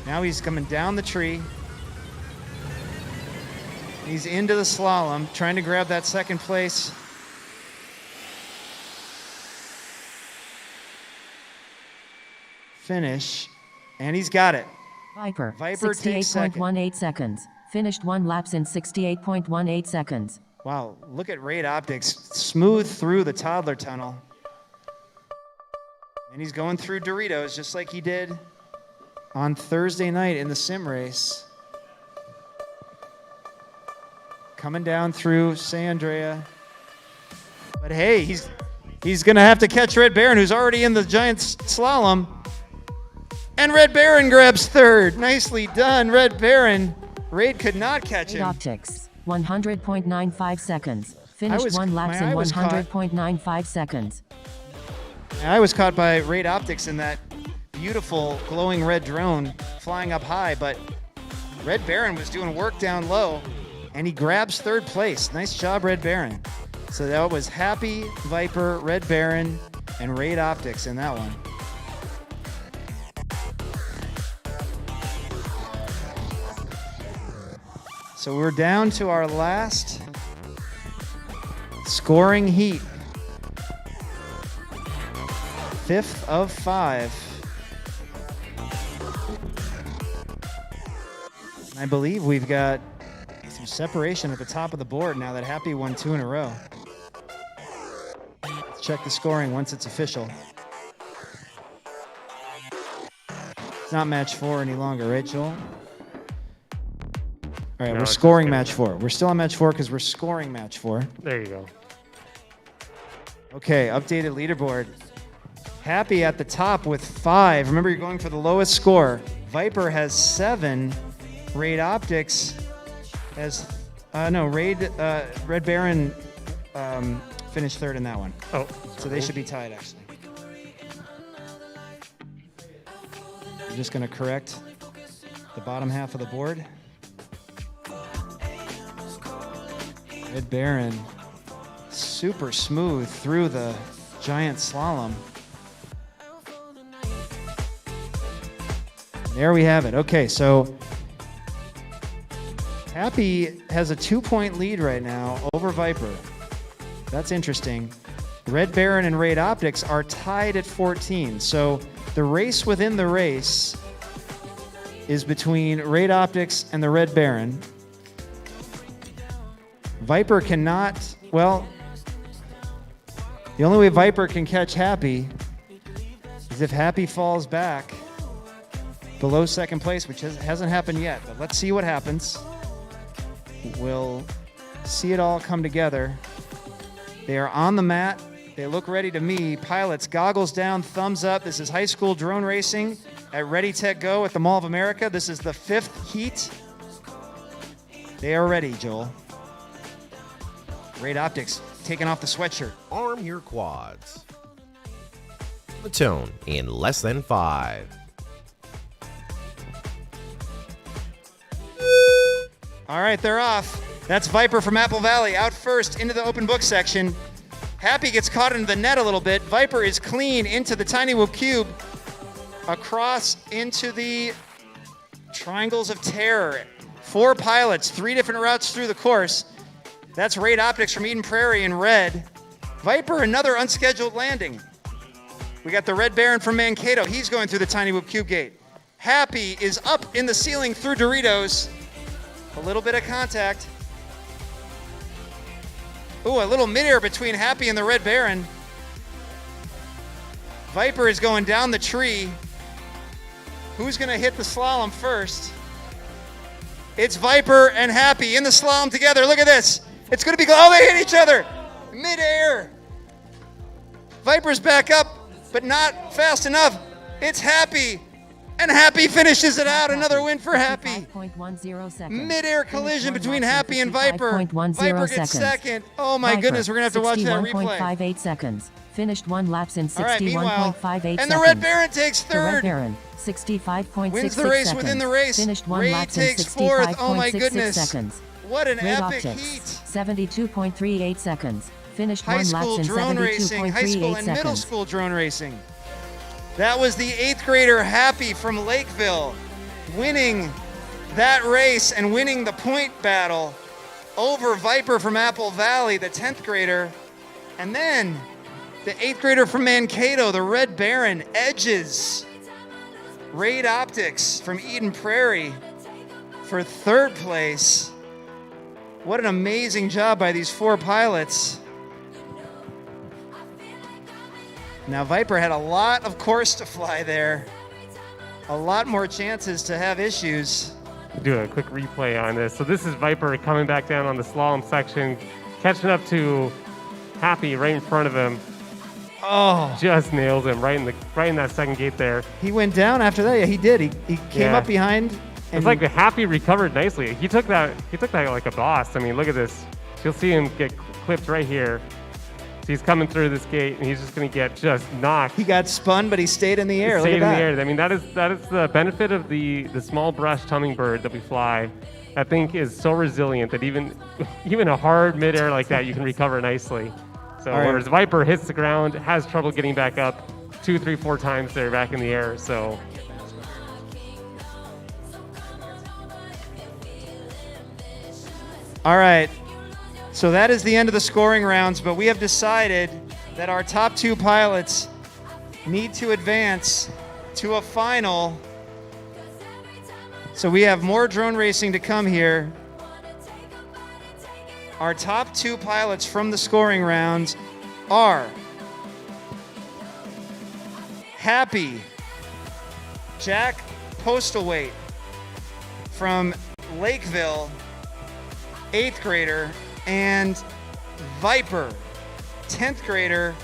Now he's coming down the tree. He's into the slalom, trying to grab that second place. Finish, and he's got it. Viper takes second. 68.18 seconds. Finished 1 laps in 68.18 seconds. Wow, look at Raid Optics, smooth through the toddler tunnel. And he's going through Doritos just like he did on Thursday night in the sim race. Coming down through San Andrea. But hey, he's gonna have to catch Red Baron, who's already in the giant slalom. And Red Baron grabs third. Nicely done, Red Baron. Raid could not catch Raid him. Optics, 100.95 seconds. Finished 1 laps in my eye was caught. 100.95 seconds. I was caught by Raid Optics in that beautiful glowing red drone flying up high, but Red Baron was doing work down low, and he grabs third place. Nice job, Red Baron. So that was Happy, Viper, Red Baron, and Raid Optics in that one. So we're down to our last scoring heat. 5th of 5. I believe we've got some separation at the top of the board now that Happy won 2 in a row. Let's check the scoring once it's official. It's not match 4 any longer, right, Joel? All right, No, we're it's scoring just match 4. We're still on match 4 because we're scoring match 4. There you go. Okay, updated leaderboard. Happy at the top with 5. Remember, you're going for the lowest score. Viper has 7. Raid Optics has Red Baron finished third in that one. Oh, So they should be tied, actually. I'm just going to correct the bottom half of the board. Red Baron, super smooth through the giant slalom. There we have it. Okay, so Happy has a 2-point lead right now over Viper. That's interesting. Red Baron and Raid Optics are tied at 14. So the race within the race is between Raid Optics and the Red Baron. Viper cannot, well, the only way Viper can catch Happy is if Happy falls back below second place, which hasn't happened yet, but let's see what happens. We'll see it all come together. They are on the mat. They look ready to me. Pilots, goggles down, thumbs up. This is high school drone racing at RdyTechGo at the Mall of America. This is the 5th heat. They are ready, Joel. Raid Optics taking off the sweatshirt. Arm your quads. The tone in less than 5. All right, they're off. That's Viper from Apple Valley out first into the open book section. Happy gets caught into the net a little bit. Viper is clean into the Tiny Whoop Cube. Across into the Triangles of Terror. 4 pilots, 3 different routes through the course. That's Raid Optics from Eden Prairie in red. Viper, another unscheduled landing. We got the Red Baron from Mankato. He's going through the Tiny Whoop Cube gate. Happy is up in the ceiling through Doritos. A little bit of contact. Ooh, a little midair between Happy and the Red Baron. Viper is going down the tree. Who's going to hit the slalom first? It's Viper and Happy in the slalom together. Look at this. It's going to be, oh, they hit each other. Midair. Viper's back up, but not fast enough. It's Happy. And Happy finishes it out. Another win for Happy. 5.10 seconds. Mid-air collision between Happy and Viper. 65.10 Viper gets seconds. second. Oh my Viper, goodness, we're going to have to watch that replay. 61.58 seconds. Finished 1 laps in All right, meanwhile, 61.58 seconds. and the Red Baron takes The Red third. Baron, 65.66 Wins the race seconds. within the race. Finished 1 Ray laps in takes fourth. Oh my 65.66 goodness. seconds. What an Great epic optics, heat. 72.38 seconds. Finished High 1 laps school in drone racing, high school 72.38 and middle seconds. school drone racing. That was the 8th grader Happy from Lakeville winning that race and winning the point battle over Viper from Apple Valley, the 10th grader. And then the 8th grader from Mankato, the Red Baron, edges Raid Optics from Eden Prairie for 3rd place. What an amazing job by these 4 pilots. Now Viper had a lot of course to fly there. A lot more chances to have issues. Do a quick replay on this. So this is Viper coming back down on the slalom section, catching up to Happy right in front of him. Oh, Just nails him right in that second gate there. he went down after that. Yeah, he did. He came Yeah. up behind. And It's like the Happy recovered nicely. He took that like a boss. I mean, look at this. You'll see him get clipped right here. So he's coming through this gate, and he's just going to get just knocked. he got spun, but he stayed in the air. Stayed Look in at the that. air. I mean, that is the benefit of the small brushed hummingbird that we fly. That thing is so resilient that even a hard midair like that, you can recover nicely. So All right. whereas Viper hits the ground, has trouble getting back up 2, 3, 4 times there back in the air. So All right. So that is the end of the scoring rounds, but we have decided that our top 2 pilots need to advance to a final. So we have more drone racing to come here. Our top 2 pilots from the scoring rounds are Happy Jack Postlethwaite from Lakeville, 8th grader, and Viper, 10th grader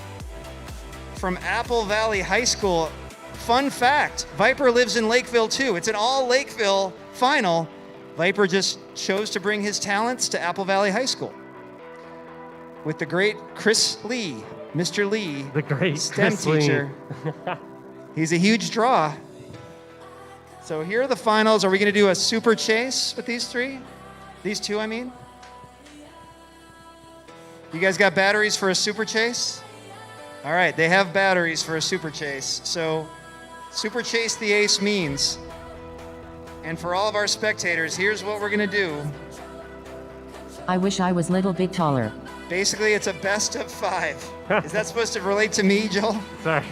from Apple Valley High School. Fun fact, Viper lives in Lakeville too. It's an all Lakeville final. Viper just chose to bring his talents to Apple Valley High School with the great Chris Lee, Mr. Lee, the great STEM Chris Lee. teacher. He's a huge draw. So here are the finals. Are we going to do a super chase with these 3? These 2, I mean? You guys got batteries for a super chase? All right, they have batteries for a super chase. So super chase the ace means, and for all of our spectators, here's what we're going to do. I wish I was little bit taller. Basically, it's a best of 5. Is that supposed to relate to me, Joel? Sorry.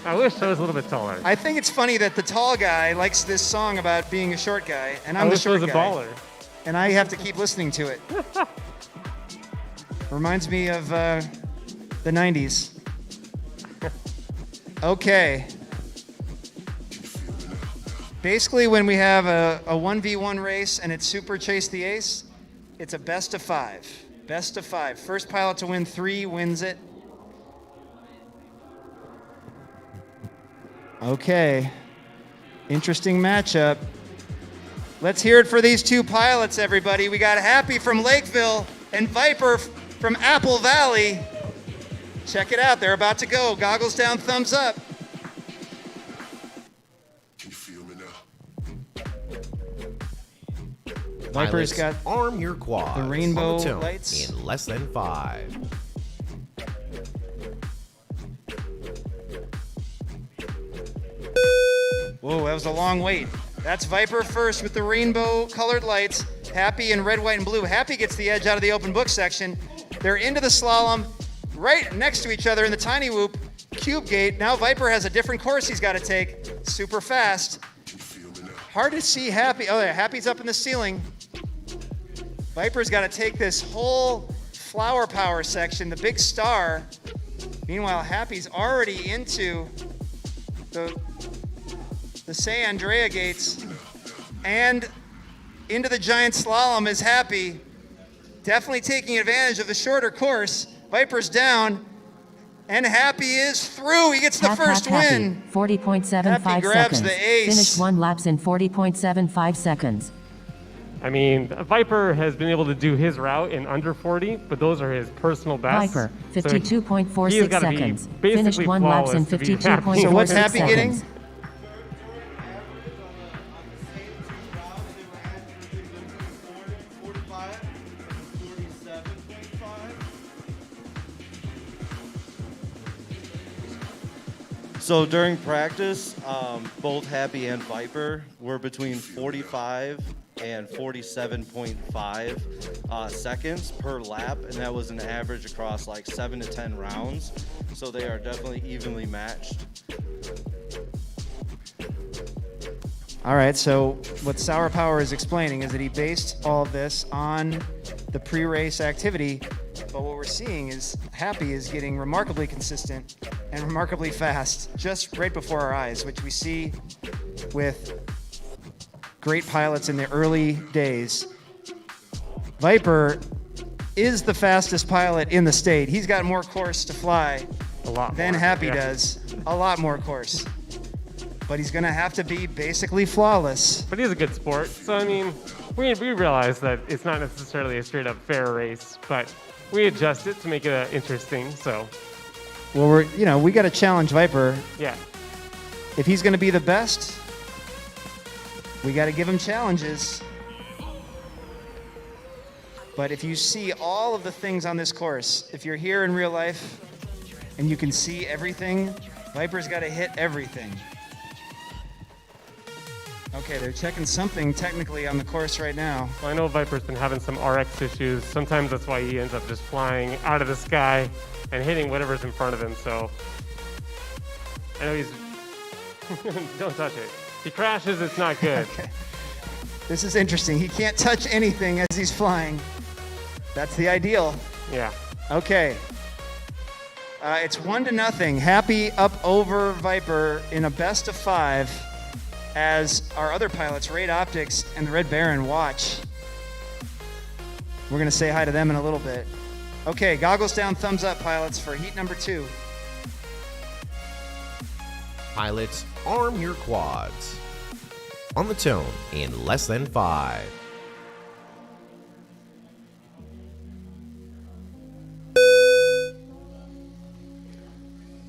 I wish I was a little bit taller. I think it's funny that the tall guy likes this song about being a short guy, and I'm I the wish I short was a guy. baller. And I have to keep listening to it. Reminds me of the 90s. Okay. Basically, when we have a 1v1 race and it's super chase the ace, it's a best of 5. Best of 5. First pilot to win 3 wins it. Okay. Interesting matchup. Let's hear it for these 2 pilots, everybody. We got Happy from Lakeville and Viper from Apple Valley. Check it out. They're about to go. Goggles down, thumbs up. Can you feel me now? Viper's Pilots, got arm your quads. the rainbow on the tone lights. in less than 5. Whoa, that was a long wait. That's Viper first with the rainbow colored lights. Happy in red, white, and blue. Happy gets the edge out of the open book section. They're into the slalom right next to each other in the tiny whoop. Cube gate. Now Viper has a different course he's got to take. Super fast. Can you feel me now? Hard to see Happy. Oh, yeah, Happy's up in the ceiling. Viper's got to take this whole flower power section, the big star. Meanwhile, Happy's already into the San Andrea gates. And into the giant slalom is Happy. Definitely taking advantage of the shorter course. Viper's down, and Happy is through. He gets the first win. 40.75 Happy grabs seconds. the ace. Finished 1 laps in 40.75 seconds. I mean, Viper has been able to do his route in under 40, but those are his personal bests. Viper, So 52.46 he's gotta be seconds. basically Finished 1 laps in flawless to be happy. 52.46 So what's Happy getting? seconds. So during practice, both Happy and Viper were between 45 and 47.5 seconds per lap, and that was an average across like 7 to 10 rounds. So they are definitely evenly matched. All right, so what Sour Power is explaining is that he based all of this on the pre-race activity, but what we're seeing is Happy is getting remarkably consistent and remarkably fast just right before our eyes, which we see with great pilots in the early days. Viper is the fastest pilot in the state. He's got more course to fly A lot than more, Happy yeah. does. A lot more course. But he's going to have to be basically flawless. But he's a good sport. So, I mean, we realize that it's not necessarily a straight up fair race, but we adjust it to make it interesting. So, Well, we got to challenge Viper. yeah. If he's going to be the best, we got to give him challenges. But if you see all of the things on this course, if you're here in real life and you can see everything, Viper's got to hit everything. Okay, they're checking something technically on the course right now. Well, I know Viper's been having some RX issues. Sometimes that's why he ends up just flying out of the sky and hitting whatever's in front of him. So, I know he's... Don't touch it. If he crashes, it's not good. Okay. This is interesting. He can't touch anything as he's flying. That's the ideal. Yeah. Okay. It's 1-0. Happy up over Viper in a best of 5 as our other pilots, Raid Optics and the Red Baron, watch. We're going to say hi to them in a little bit. Okay, goggles down, thumbs up, pilots, for heat number 2. Pilots, arm your quads. On the tone in less than 5.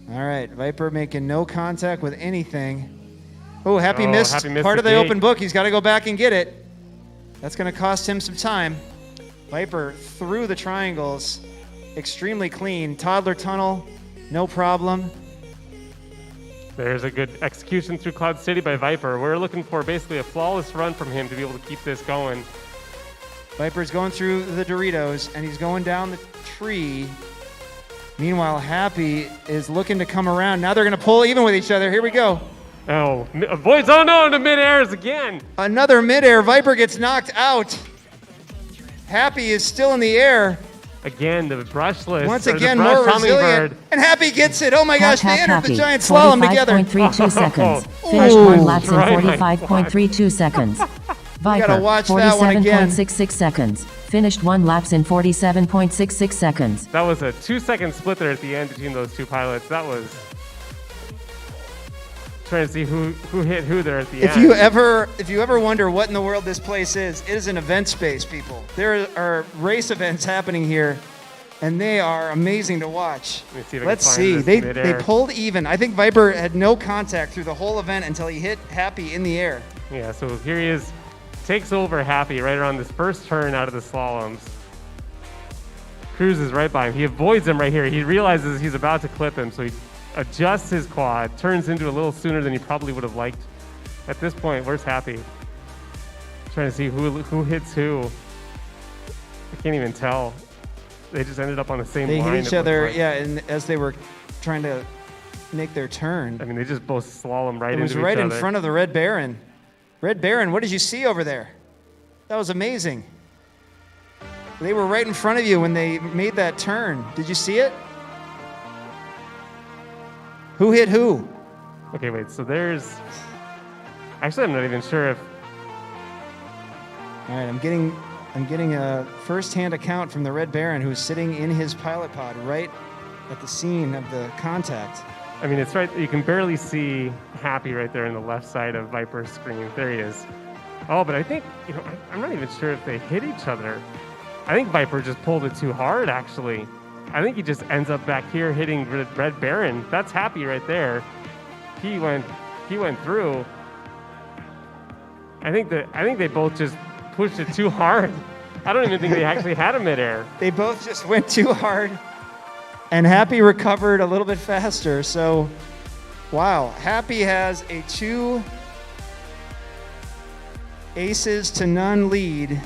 All right, Viper making no contact with anything. Oh, Happy Oh, missed Happy missed part the of the gate. open book. He's got to go back and get it. That's going to cost him some time. Viper through the triangles, extremely clean. Toddler tunnel, no problem. There's a good execution through Cloud City by Viper. We're looking for basically a flawless run from him to be able to keep this going. Viper's going through the Doritos, and he's going down the tree. Meanwhile, Happy is looking to come around. Now they're going to pull even with each other. Here we go. Oh, avoids, oh no, into mid-airs again. Another midair. Viper gets knocked out. Happy is still in the air. Again, the brushless. Once or the again, brush more resilient. hummingbird. And Happy gets it. Oh my gosh, they entered Happy. the giant slalom together. 45.32 seconds. Oh, Finished 1 Ooh. laps in Right, my 45.32 seconds. Viper, watch that one again. 47.66 seconds. Finished 1 laps in 47.66 seconds. That was a 2-second split there at the end between those two pilots. That was trying to see who hit who there at the If end. you ever wonder what in the world this place is, it is an event space, people. There are race events happening here, and they are amazing to watch. Let me see if I can Let's find see. this They midair. pulled even. I think Viper had no contact through the whole event until he hit Happy in the air. Yeah, so here he is, takes over Happy right around this first turn out of the slaloms. Cruises right by him. He avoids him right here. He realizes he's about to clip him, so he adjusts his quad, turns into a little sooner than he probably would have liked. At this point, where's Happy? Trying to see who hits who. I can't even tell. They just ended up on the same They line. hit each it looked other, like. yeah, and as they were trying to make their turn. I mean, they just both slalom right It was into right each in other. front of the Red Baron. Red Baron, what did you see over there? That was amazing. They were right in front of you when they made that turn. Did you see it? Who hit who? Okay, wait, so there's... Actually, I'm not even sure if... All right, I'm getting a first-hand account from the Red Baron, who's sitting in his pilot pod right at the scene of the contact. I mean, it's right. You can barely see Happy right there on the left side of Viper's screen. There he is. Oh, but I think, I'm not even sure if they hit each other. I think Viper just pulled it too hard, actually. I think he just ends up back here hitting Red Baron. That's Happy right there. He went through. I think they both just pushed it too hard. I don't even think they actually had a midair. They both just went too hard, and Happy recovered a little bit faster. So, wow, Happy has a 2 aces to none lead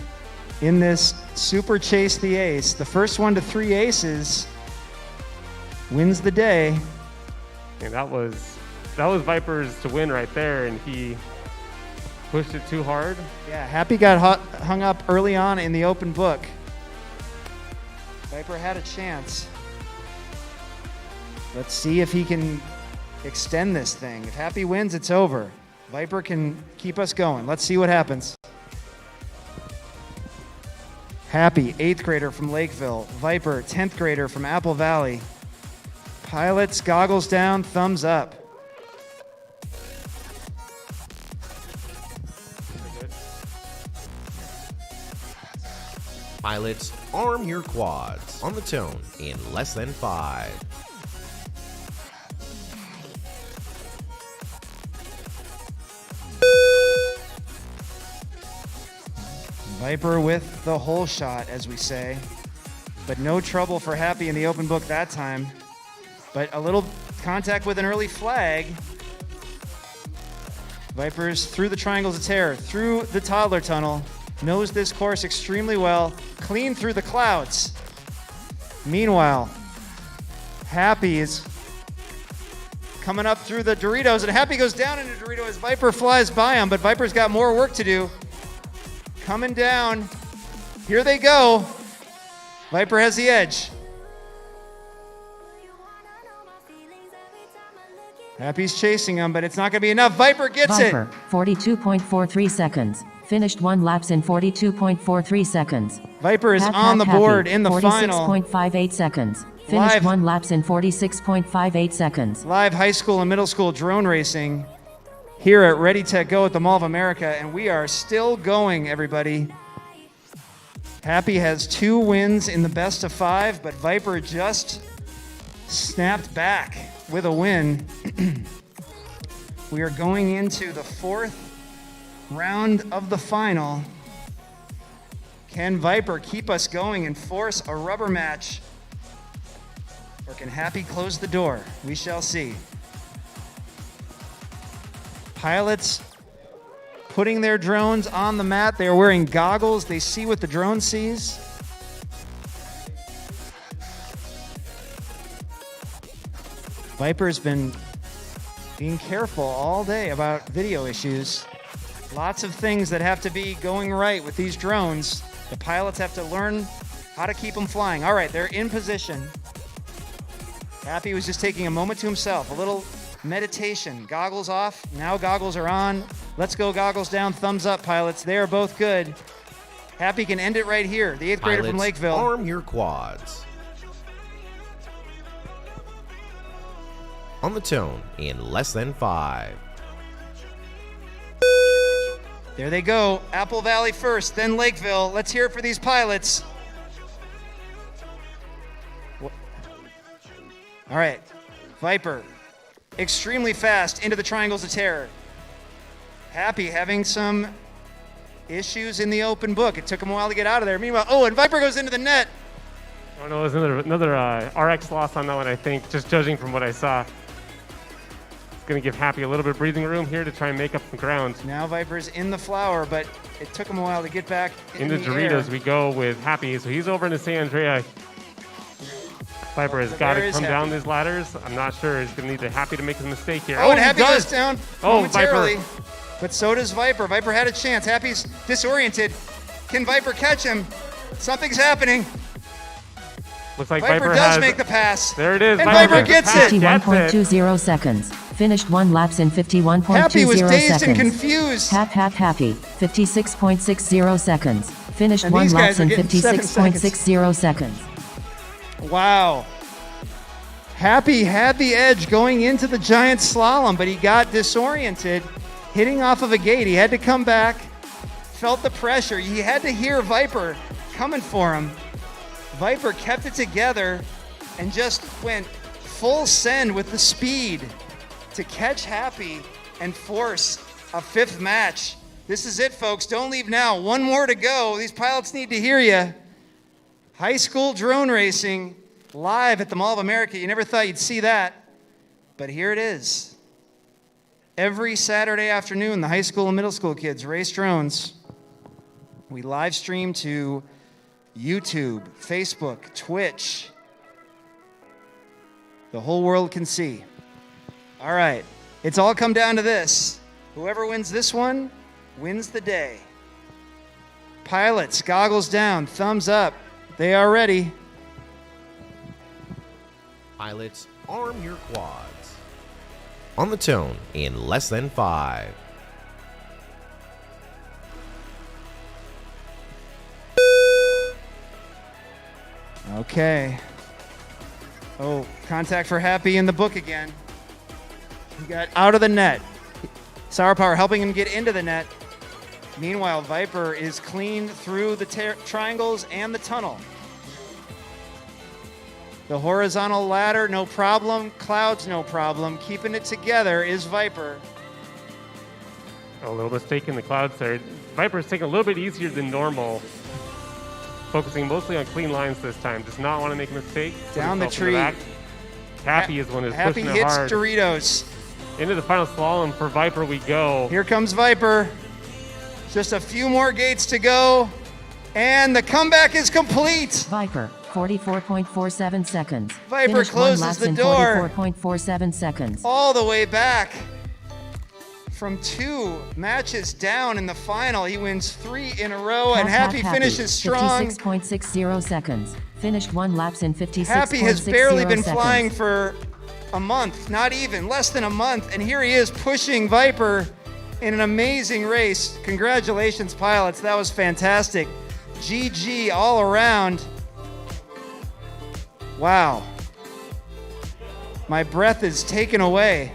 in this Super Chase the Ace. The first one to 3 aces wins the day. And that was Viper's to win right there, and he pushed it too hard. Yeah, Happy got hung up early on in the open book. Viper had a chance. Let's see if he can extend this thing. If Happy wins, it's over. Viper can keep us going. Let's see what happens. Happy, 8th grader from Lakeville. Viper, 10th grader from Apple Valley. Pilots, goggles down, thumbs up. Pilots, arm your quads. On the tone in less than 5. Viper with the hole shot, as we say. But no trouble for Happy in the open book that time. But a little contact with an early flag. Viper's through the triangles of terror, through the toddler tunnel. Knows this course extremely well. Clean through the clouds. Meanwhile, Happy is coming up through the Doritos, and Happy goes down into Dorito as Viper flies by him, but Viper's got more work to do. Coming down. Here they go. Viper has the edge. Happy's chasing him, but it's not going to be enough. Viper gets Viper, it. 42.43 seconds. Finished 1 laps in 42.43 seconds. Viper is Half, on the Happy, board in the final. 46.58 seconds. Finished Live. 1 laps in 46.58 seconds. Live high school and middle school drone racing here at RdyTechGo at the Mall of America, and we are still going, everybody. Happy has 2 wins in the best of 5, but Viper just snapped back with a win. We are going into the 4th round of the final. Can Viper keep us going and force a rubber match? Or can Happy close the door? We shall see. Pilots putting their drones on the mat. They are wearing goggles. They see what the drone sees. Viper's been being careful all day about video issues. Lots of things that have to be going right with these drones. The pilots have to learn how to keep them flying. All right, they're in position. Happy was just taking a moment to himself, a little meditation. Goggles off, now goggles are on. Let's go, goggles down, thumbs up, pilots. They are both good. Happy can end it right here. The 8th grader from Lakeville. Arm your quads. On the tone in less than 5. There they go. Apple Valley first, then Lakeville. Let's hear it for these pilots. All right, Viper, extremely fast into the triangles of terror. Happy having some issues in the open book. It took him a while to get out of there. Meanwhile, oh, and Viper goes into the net. Oh no, there's another RX loss on that one, I think, just judging from what I saw. It's going to give Happy a little bit of breathing room here to try and make up some ground. Now Viper's in the flower, but it took him a while to get back in the the Doritos air. we go with Happy. So he's over into San Andrea. Viper has got to come down these ladders. I'm not sure. He's going to need to Happy to make a mistake here. Oh, and he Happy does. goes down Oh, momentarily. Viper. But so does Viper. Viper had a chance. Happy's disoriented. Can Viper catch him? Something's happening. Looks like Viper Viper does has, make the pass. There it is. And Viper makes the gets pass, it. gets 51.20 seconds. Finished 1 laps in 51.20 Happy was dazed seconds. and confused. Happy. 56.60 seconds. Finished And 1 these laps guys are in getting 56.60 seconds. Wow. Happy had the edge going into the giant slalom, but he got disoriented, hitting off of a gate. He had to come back, felt the pressure. He had to hear Viper coming for him. Viper kept it together and just went full send with the speed to catch Happy and force a 5th match. This is it, folks. Don't leave now. 1 more to go. These pilots need to hear you. High school drone racing live at the Mall of America. You never thought you'd see that, but here it is. Every Saturday afternoon, the high school and middle school kids race drones. We live stream to YouTube, Facebook, Twitch. The whole world can see. All right, it's all come down to this. Whoever wins this one wins the day. Pilots, goggles down, thumbs up. They are ready. Pilots, arm your quads. On the tone in less than 5. Okay. Oh, contact for Happy in the book again. He got out of the net. Sour Power helping him get into the net. Meanwhile, Viper is clean through the triangles and the tunnel. The horizontal ladder, no problem. Clouds, no problem. Keeping it together is Viper. A little mistake in the clouds there. Viper's taking a little bit easier than normal. Focusing mostly on clean lines this time. Does not want to make a mistake. Down the tree. Happy is one who's Happy pushing it hits hard. Doritos. Into the final slalom for Viper we go. Here comes Viper. Just a few more gates to go. And the comeback is complete. Viper, 44.47 seconds. Viper Finished 1 closes laps the in door. 44.47 seconds. All the way back. From 2 matches down in the final, he wins 3 in a row, and Happy finishes strong. 56.60 seconds. Finished 1 laps in 56.60 Happy has barely been seconds. flying for a month, not even, less than a month, and here he is pushing Viper in an amazing race. Congratulations, pilots. That was fantastic. GG all around. Wow. My breath is taken away.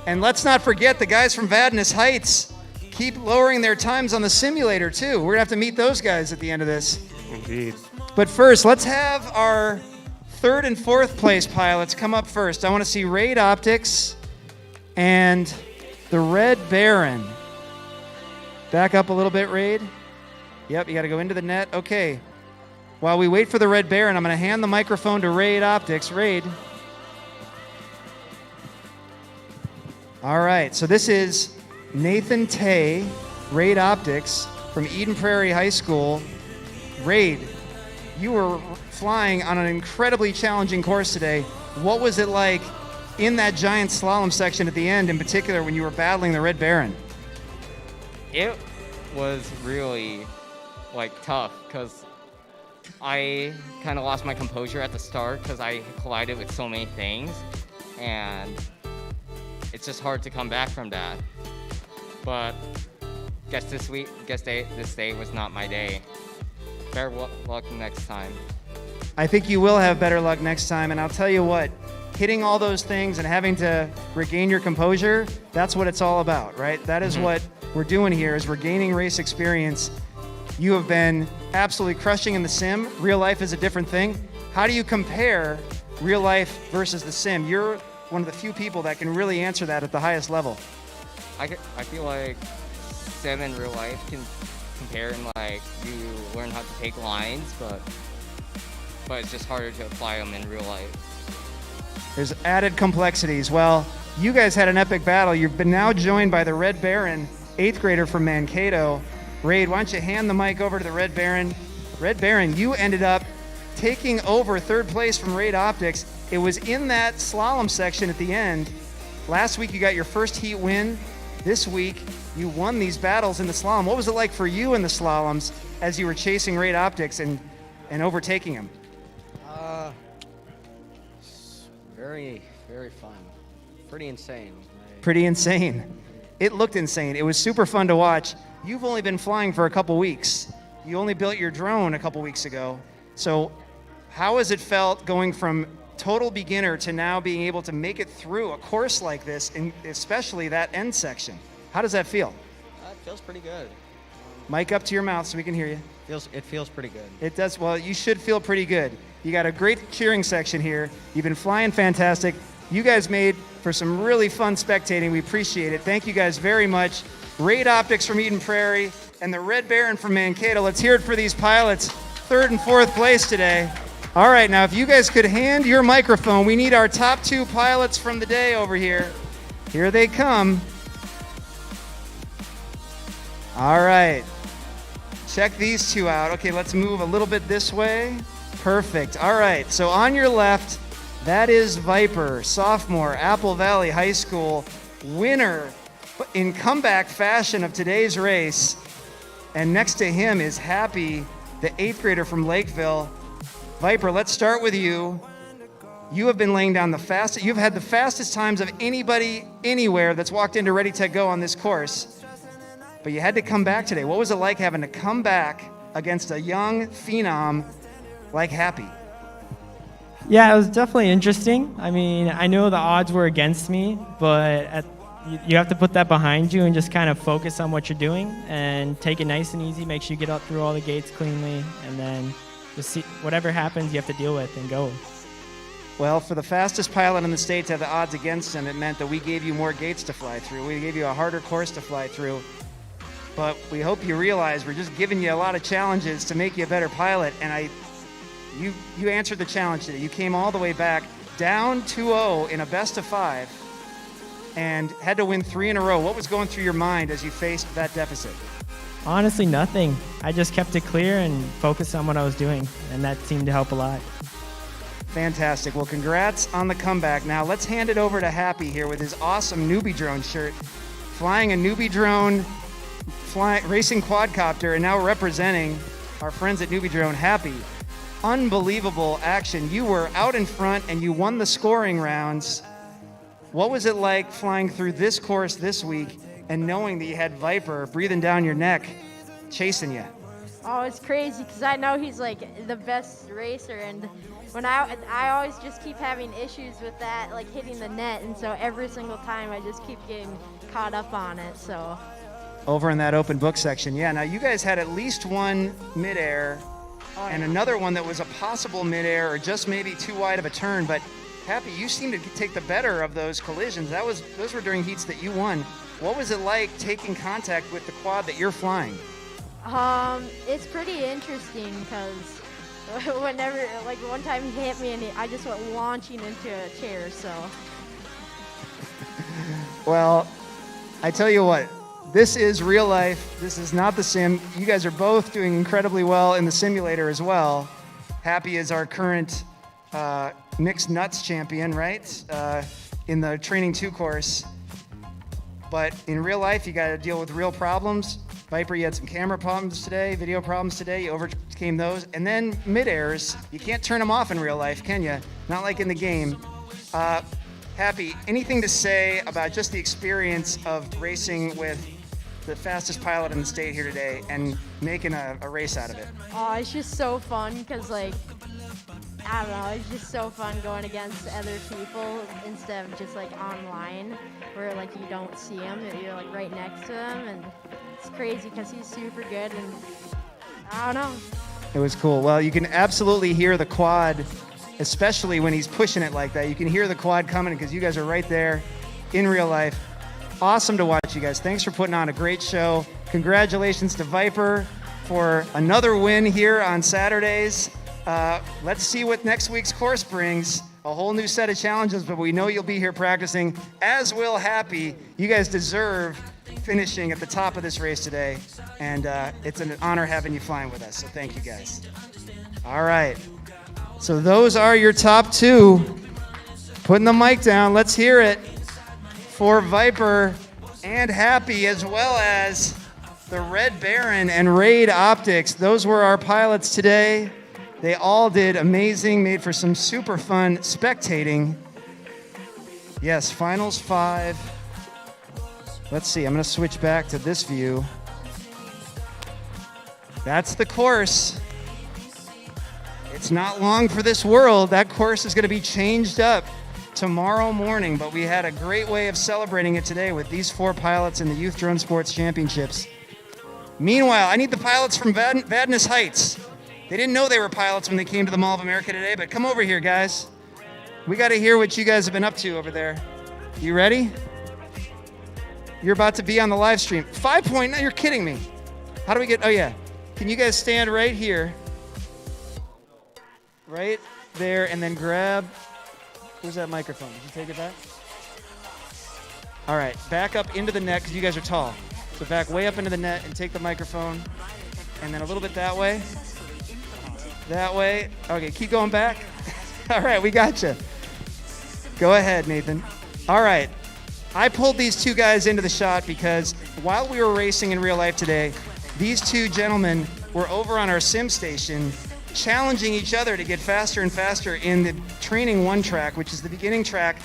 And let's not forget the guys from Vadnais Heights keep lowering their times on the simulator, too. We're going to have to meet those guys at the end of this. Indeed. But first, let's have our 3rd and 4th place pilots come up first. I want to see Raid Optics and the Red Baron. Back up a little bit, Raid. Yep, you got to go into the net. Okay. While we wait for the Red Baron, I'm going to hand the microphone to Raid Optics. Raid. All right, so this is Nathan Tay, Raid Optics from Eden Prairie High School. Raid, you were flying on an incredibly challenging course today. What was it like in that giant slalom section at the end, in particular, when you were battling the Red Baron? It was really, tough, because I kind of lost my composure at the start because I collided with so many things, and it's just hard to come back from that. But this day was not my day. Better luck next time. I think you will have better luck next time, and I'll tell you what, hitting all those things and having to regain your composure, that's what it's all about, right? That is what we're doing here, is we're gaining race experience. You have been absolutely crushing in the sim. Real life is a different thing. How do you compare real life versus the sim? You're one of the few people that can really answer that at the highest level. I feel like sim and real life can compare in you learn how to take lines, but it's just harder to apply them in real life. There's added complexities. Well, you guys had an epic battle. You've been now joined by the Red Baron, 8th grader from Mankato. Raid, why don't you hand the mic over to the Red Baron? Red Baron, you ended up taking over 3rd place from Raid Optics. It was in that slalom section at the end. Last week you got your first heat win. This week you won these battles in the slalom. What was it like for you in the slaloms as you were chasing Raid Optics and overtaking him? Very, very fun. pretty insane. Pretty insane. It looked insane. It was super fun to watch. You've only been flying for a couple weeks. You only built your drone a couple weeks ago. So how has it felt going from total beginner to now being able to make it through a course like this, and especially that end section? How does that feel? It feels pretty good. Mic up to your mouth so we can hear you. It feels pretty good. It does. Well, you should feel pretty good. You got a great cheering section here. You've been flying fantastic. You guys made for some really fun spectating. We appreciate it. Thank you guys very much. Raid Optics from Eden Prairie and the Red Baron from Mankato. Let's hear it for these pilots. 3rd and 4th place today. All right, now if you guys could hand your microphone, we need our top 2 pilots from the day over here. Here they come. All right. Check these 2 out. Okay, let's move a little bit this way. Perfect. All right, so on your left, that is Viper, sophomore, Apple Valley High School, winner in comeback fashion of today's race. And next to him is Happy, the 8th grader from Lakeville. Viper, let's start with you. You have been laying down the fastest, you've had the fastest times of anybody anywhere that's walked into RdyTechGo on this course. But you had to come back today. What was it like having to come back against a young phenom like Happy? Yeah, it was definitely interesting. I mean, I know the odds were against me, but you have to put that behind you and just kind of focus on what you're doing and take it nice and easy. Make sure you get up through all the gates cleanly, and then just see whatever happens, you have to deal with and go. Well, for the fastest pilot in the state to have the odds against him, it meant that we gave you more gates to fly through. We gave you a harder course to fly through. But we hope you realize we're just giving you a lot of challenges to make you a better pilot. And you answered the challenge today. You came all the way back, down 2-0 in a best of 5, and had to win 3 in a row. What was going through your mind as you faced that deficit? Honestly, nothing. I just kept it clear and focused on what I was doing, and that seemed to help a lot. Fantastic. Well, congrats on the comeback. Now let's hand it over to Happy here with his awesome newbie drone shirt, flying a newbie drone, racing quadcopter, and now representing our friends at Newbie Drone. Happy, unbelievable action. You were out in front and you won the scoring rounds. What was it like flying through this course this week and knowing that you had Viper breathing down your neck, chasing you? Oh, it's crazy because I know he's like the best racer, and when I always just keep having issues with that, like hitting the net, and so every single time I just keep getting caught up on it. So over in that open book section. Yeah, now you guys had at least one midair and another one that was a possible midair or just maybe too wide of a turn, but Happy, you seem to take the better of those collisions. Those were during heats that you won. What was it like taking contact with the quad that you're flying? It's pretty interesting because whenever, like one time he hit me and I just went launching into a chair, so. Well, I tell you what, this is real life. This is not the sim. You guys are both doing incredibly well in the simulator as well. Happy is our current mixed nuts champion, right? In the Training 2 course. But in real life, you got to deal with real problems. Viper, you had some camera problems today, video problems today. You overcame those. And then mid-airs, you can't turn them off in real life, can you? Not like in the game. Happy, anything to say about just the experience of racing with the fastest pilot in the state here today and making a race out of it? Oh, it's just so fun because, like, I don't know, it's just so fun going against other people instead of just like online where like you don't see him, you're like right next to him, and it's crazy because he's super good, and I don't know. It was cool. Well, you can absolutely hear the quad, especially when he's pushing it like that. You can hear the quad coming because you guys are right there in real life. Awesome to watch, you guys. Thanks for putting on a great show. Congratulations to Viper for another win here on Saturdays. Let's see what next week's course brings. A whole new set of challenges, but we know you'll be here practicing, as will Happy. You guys deserve finishing at the top of this race today, and it's an honor having you flying with us, so thank you guys. All right, so those are your top two. Putting the mic down, let's hear it for Viper and Happy, as well as the Red Baron and Raid Optics. Those were our pilots today. They all did amazing, made for some super fun spectating. Yes, finals 5. Let's see, I'm going to switch back to this view. That's the course. It's not long for this world. That course is going to be changed up tomorrow morning, but we had a great way of celebrating it today with these 4 pilots in the Youth Drone Sports Championships. Meanwhile, I need the pilots from Vadnais Heights. They didn't know they were pilots when they came to the Mall of America today, but come over here, guys. We got to hear what you guys have been up to over there. You ready? You're about to be on the live stream. 5.9, you're kidding me. How do we get, oh yeah. Can you guys stand right here? Right there, and then grab, where's that microphone? Did you take it back? All right, back up into the net, because you guys are tall. So back way up into the net and take the microphone, and then a little bit that way. That way. Okay, keep going back. All right, we got you. Go ahead, Nathan. All right. I pulled these 2 guys into the shot because while we were racing in real life today, these 2 gentlemen were over on our sim station challenging each other to get faster and faster in the training 1 track, which is the beginning track.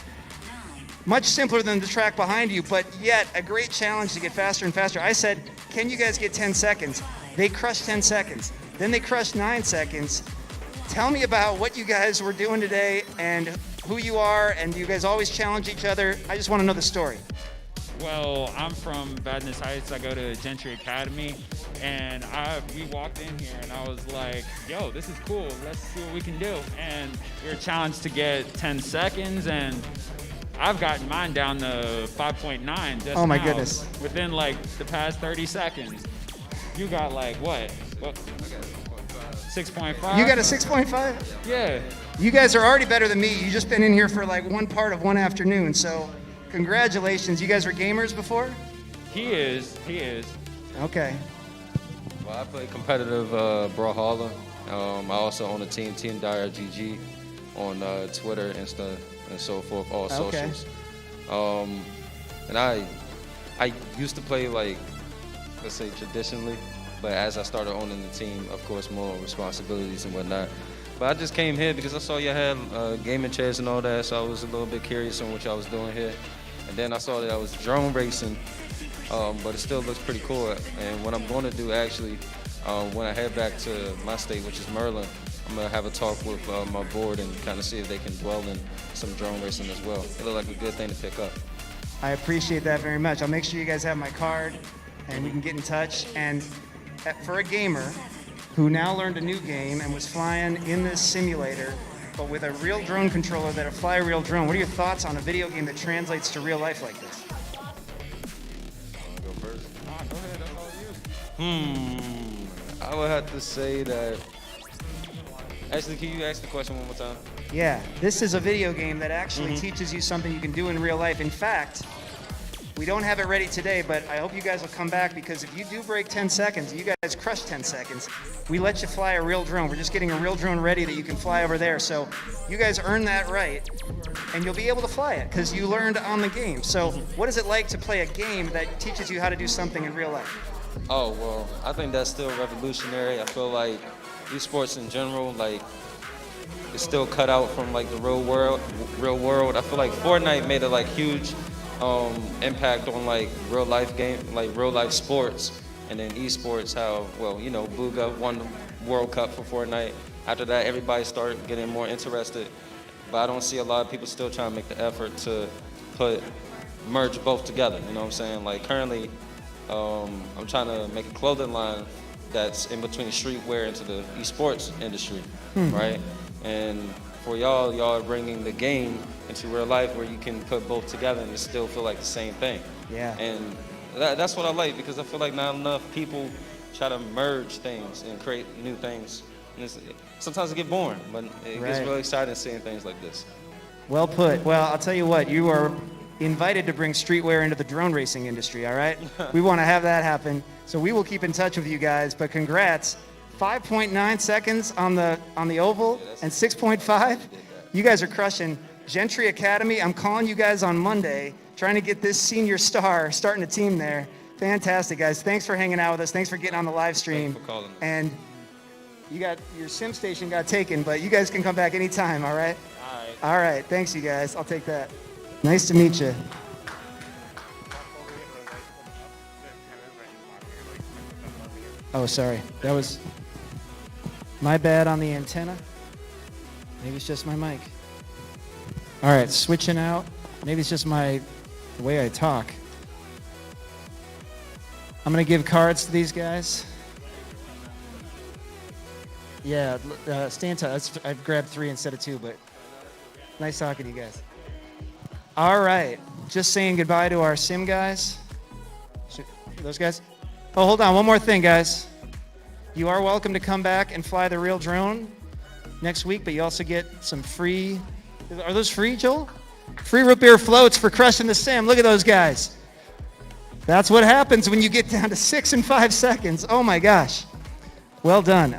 Much simpler than the track behind you, but yet a great challenge to get faster and faster. I said, can you guys get 10 seconds? They crushed 10 seconds. Then they crushed 9 seconds. Tell me about what you guys were doing today and who you are, and do you guys always challenge each other? I just want to know the story. Well, I'm from Vadnais Heights. I go to Gentry Academy, and we walked in here, and I was like, yo, this is cool. Let's see what we can do. And we were challenged to get 10 seconds, and I've gotten mine down to 5.9 just Oh my now, goodness. within like the past 30 seconds. You got like what? 6.5? You got a 6.5? Yeah. You guys are already better than me. You just been in here for like one part of one afternoon, so congratulations. You guys were gamers before? He is. Okay. Well, I play competitive Brawlhalla. I also own a team, Team Dire GG, on Twitter, Insta, and so forth, all Okay. socials. And I used to play like, let's say traditionally, but as I started owning the team, of course, more responsibilities and whatnot. But I just came here because I saw you had gaming chairs and all that, so I was a little bit curious on what y'all was doing here. And then I saw that I was drone racing, but it still looks pretty cool. And what I'm going to do actually, when I head back to my state, which is Maryland, I'm going to have a talk with my board and kind of see if they can dwell in some drone racing as well. It looked like a good thing to pick up. I appreciate that very much. I'll make sure you guys have my card and we can get in touch. And for a gamer who now learned a new game and was flying in this simulator, but with a real drone controller that'll fly a real drone, what are your thoughts on a video game that translates to real life like this? Go first. Go ahead, that's all you. I would have to say that. Actually, can you ask the question one more time? Yeah, this is a video game that actually teaches you something you can do in real life. In fact, we don't have it ready today, but I hope you guys will come back, because if you do break 10 seconds, you guys crush 10 seconds, we let you fly a real drone. We're just getting a real drone ready that you can fly over there. So you guys earn that right, and you'll be able to fly it because you learned on the game. So what is it like to play a game that teaches you how to do something in real life? Oh, well, I think that's still revolutionary. I feel like esports in general, like, it's still cut out from like the real world. I feel like Fortnite made a like huge impact on like real life sports, and then esports, how, well, you know, Booga won the World Cup for Fortnite. After that, everybody started getting more interested, but I don't see a lot of people still trying to make the effort to merge both together, you know what I'm saying? Like currently, I'm trying to make a clothing line that's in between streetwear into the esports industry, right? And for y'all are bringing the game into real life where you can put both together and it still feel like the same thing. Yeah. And that's what I like, because I feel like not enough people try to merge things and create new things. And sometimes it get boring, but it gets really exciting seeing things like this. Well put. Well, I'll tell you what, you are invited to bring streetwear into the drone racing industry, all right? We want to have that happen. So we will keep in touch with you guys, but congrats. 5.9 seconds on the oval and 6.5. You guys are crushing. Gentry Academy, I'm calling you guys on Monday, trying to get this senior star starting a team there. Fantastic, guys. Thanks for hanging out with us. Thanks for getting on the live stream. Thanks for calling us. And your sim station got taken, but you guys can come back anytime, all right? All right. All right. Thanks, you guys. I'll take that. Nice to meet you. Oh, sorry. That was my bad on the antenna. Maybe it's just my mic. All right, switching out. Maybe it's just the way I talk. I'm going to give cards to these guys. Yeah, Stanta, I've grabbed 3 instead of 2, but nice talking to you guys. All right, just saying goodbye to our sim guys. Those guys? Oh, hold on, one more thing, guys. You are welcome to come back and fly the real drone next week, but you also get some free, are those free, Joel? Free root beer floats for crushing the sim. Look at those guys. That's what happens when you get down to 6 and 5 seconds. Oh my gosh. Well done.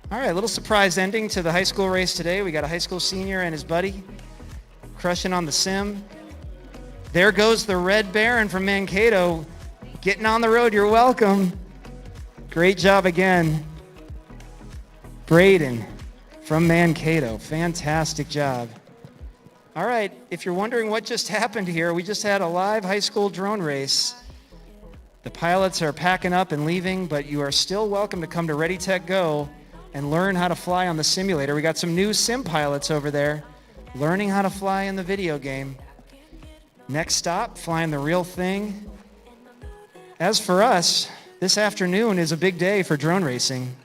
All right, a little surprise ending to the high school race today. We got a high school senior and his buddy crushing on the sim. There goes the Red Baron from Mankato. Getting on the road, you're welcome. Great job again. Braden from Mankato. Fantastic job. All right, if you're wondering what just happened here, we just had a live high school drone race. The pilots are packing up and leaving, but you are still welcome to come to RdyTechGo and learn how to fly on the simulator. We got some new sim pilots over there learning how to fly in the video game. Next stop, flying the real thing. As for us, this afternoon is a big day for drone racing.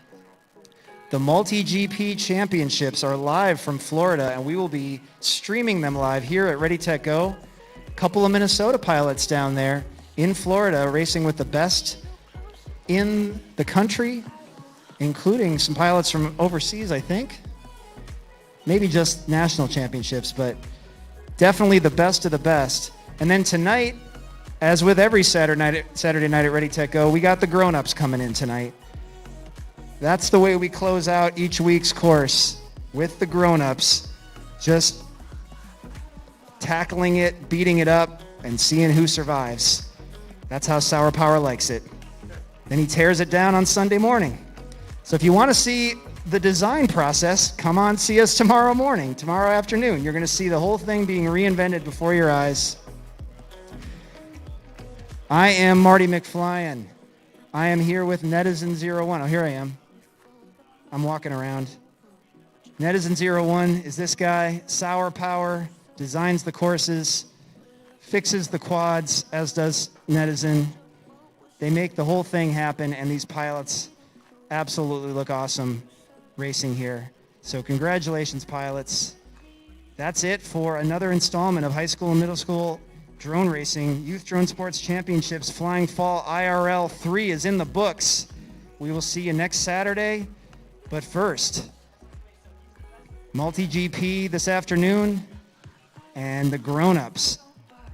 The Multi-GP Championships are live from Florida, and we will be streaming them live here at RdyTechGo. A couple of Minnesota pilots down there in Florida racing with the best in the country, including some pilots from overseas, I think. Maybe just national championships, but definitely the best of the best. And then tonight, as with every Saturday night at RdyTechGo, we got the grown-ups coming in tonight. That's the way we close out each week's course, with the grown-ups, just tackling it, beating it up, and seeing who survives. That's how Sour Power likes it. Then he tears it down on Sunday morning. So if you want to see the design process, come on, see us tomorrow morning, tomorrow afternoon. You're going to see the whole thing being reinvented before your eyes. I am Marty McFlyen. I am here with Netizen01. Oh, here I am. I'm walking around. Netizen01 is this guy. Sour Power designs the courses, fixes the quads, as does Netizen. They make the whole thing happen, and these pilots absolutely look awesome racing here. So congratulations, pilots. That's it for another installment of high school and middle school drone racing. Youth Drone Sports Championships Flying Fall IRL 3 is in the books. We will see you next Saturday. But first, Multi-GP this afternoon, and the grown-ups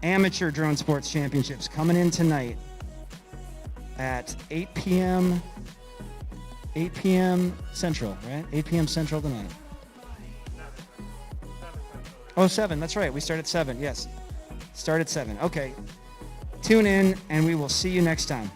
Amateur Drone Sports Championships coming in tonight at 8 p.m. Central, right? 8 p.m. Central tonight. Oh, 7, that's right. We start at 7, yes. Start at 7. Okay. Tune in, and we will see you next time.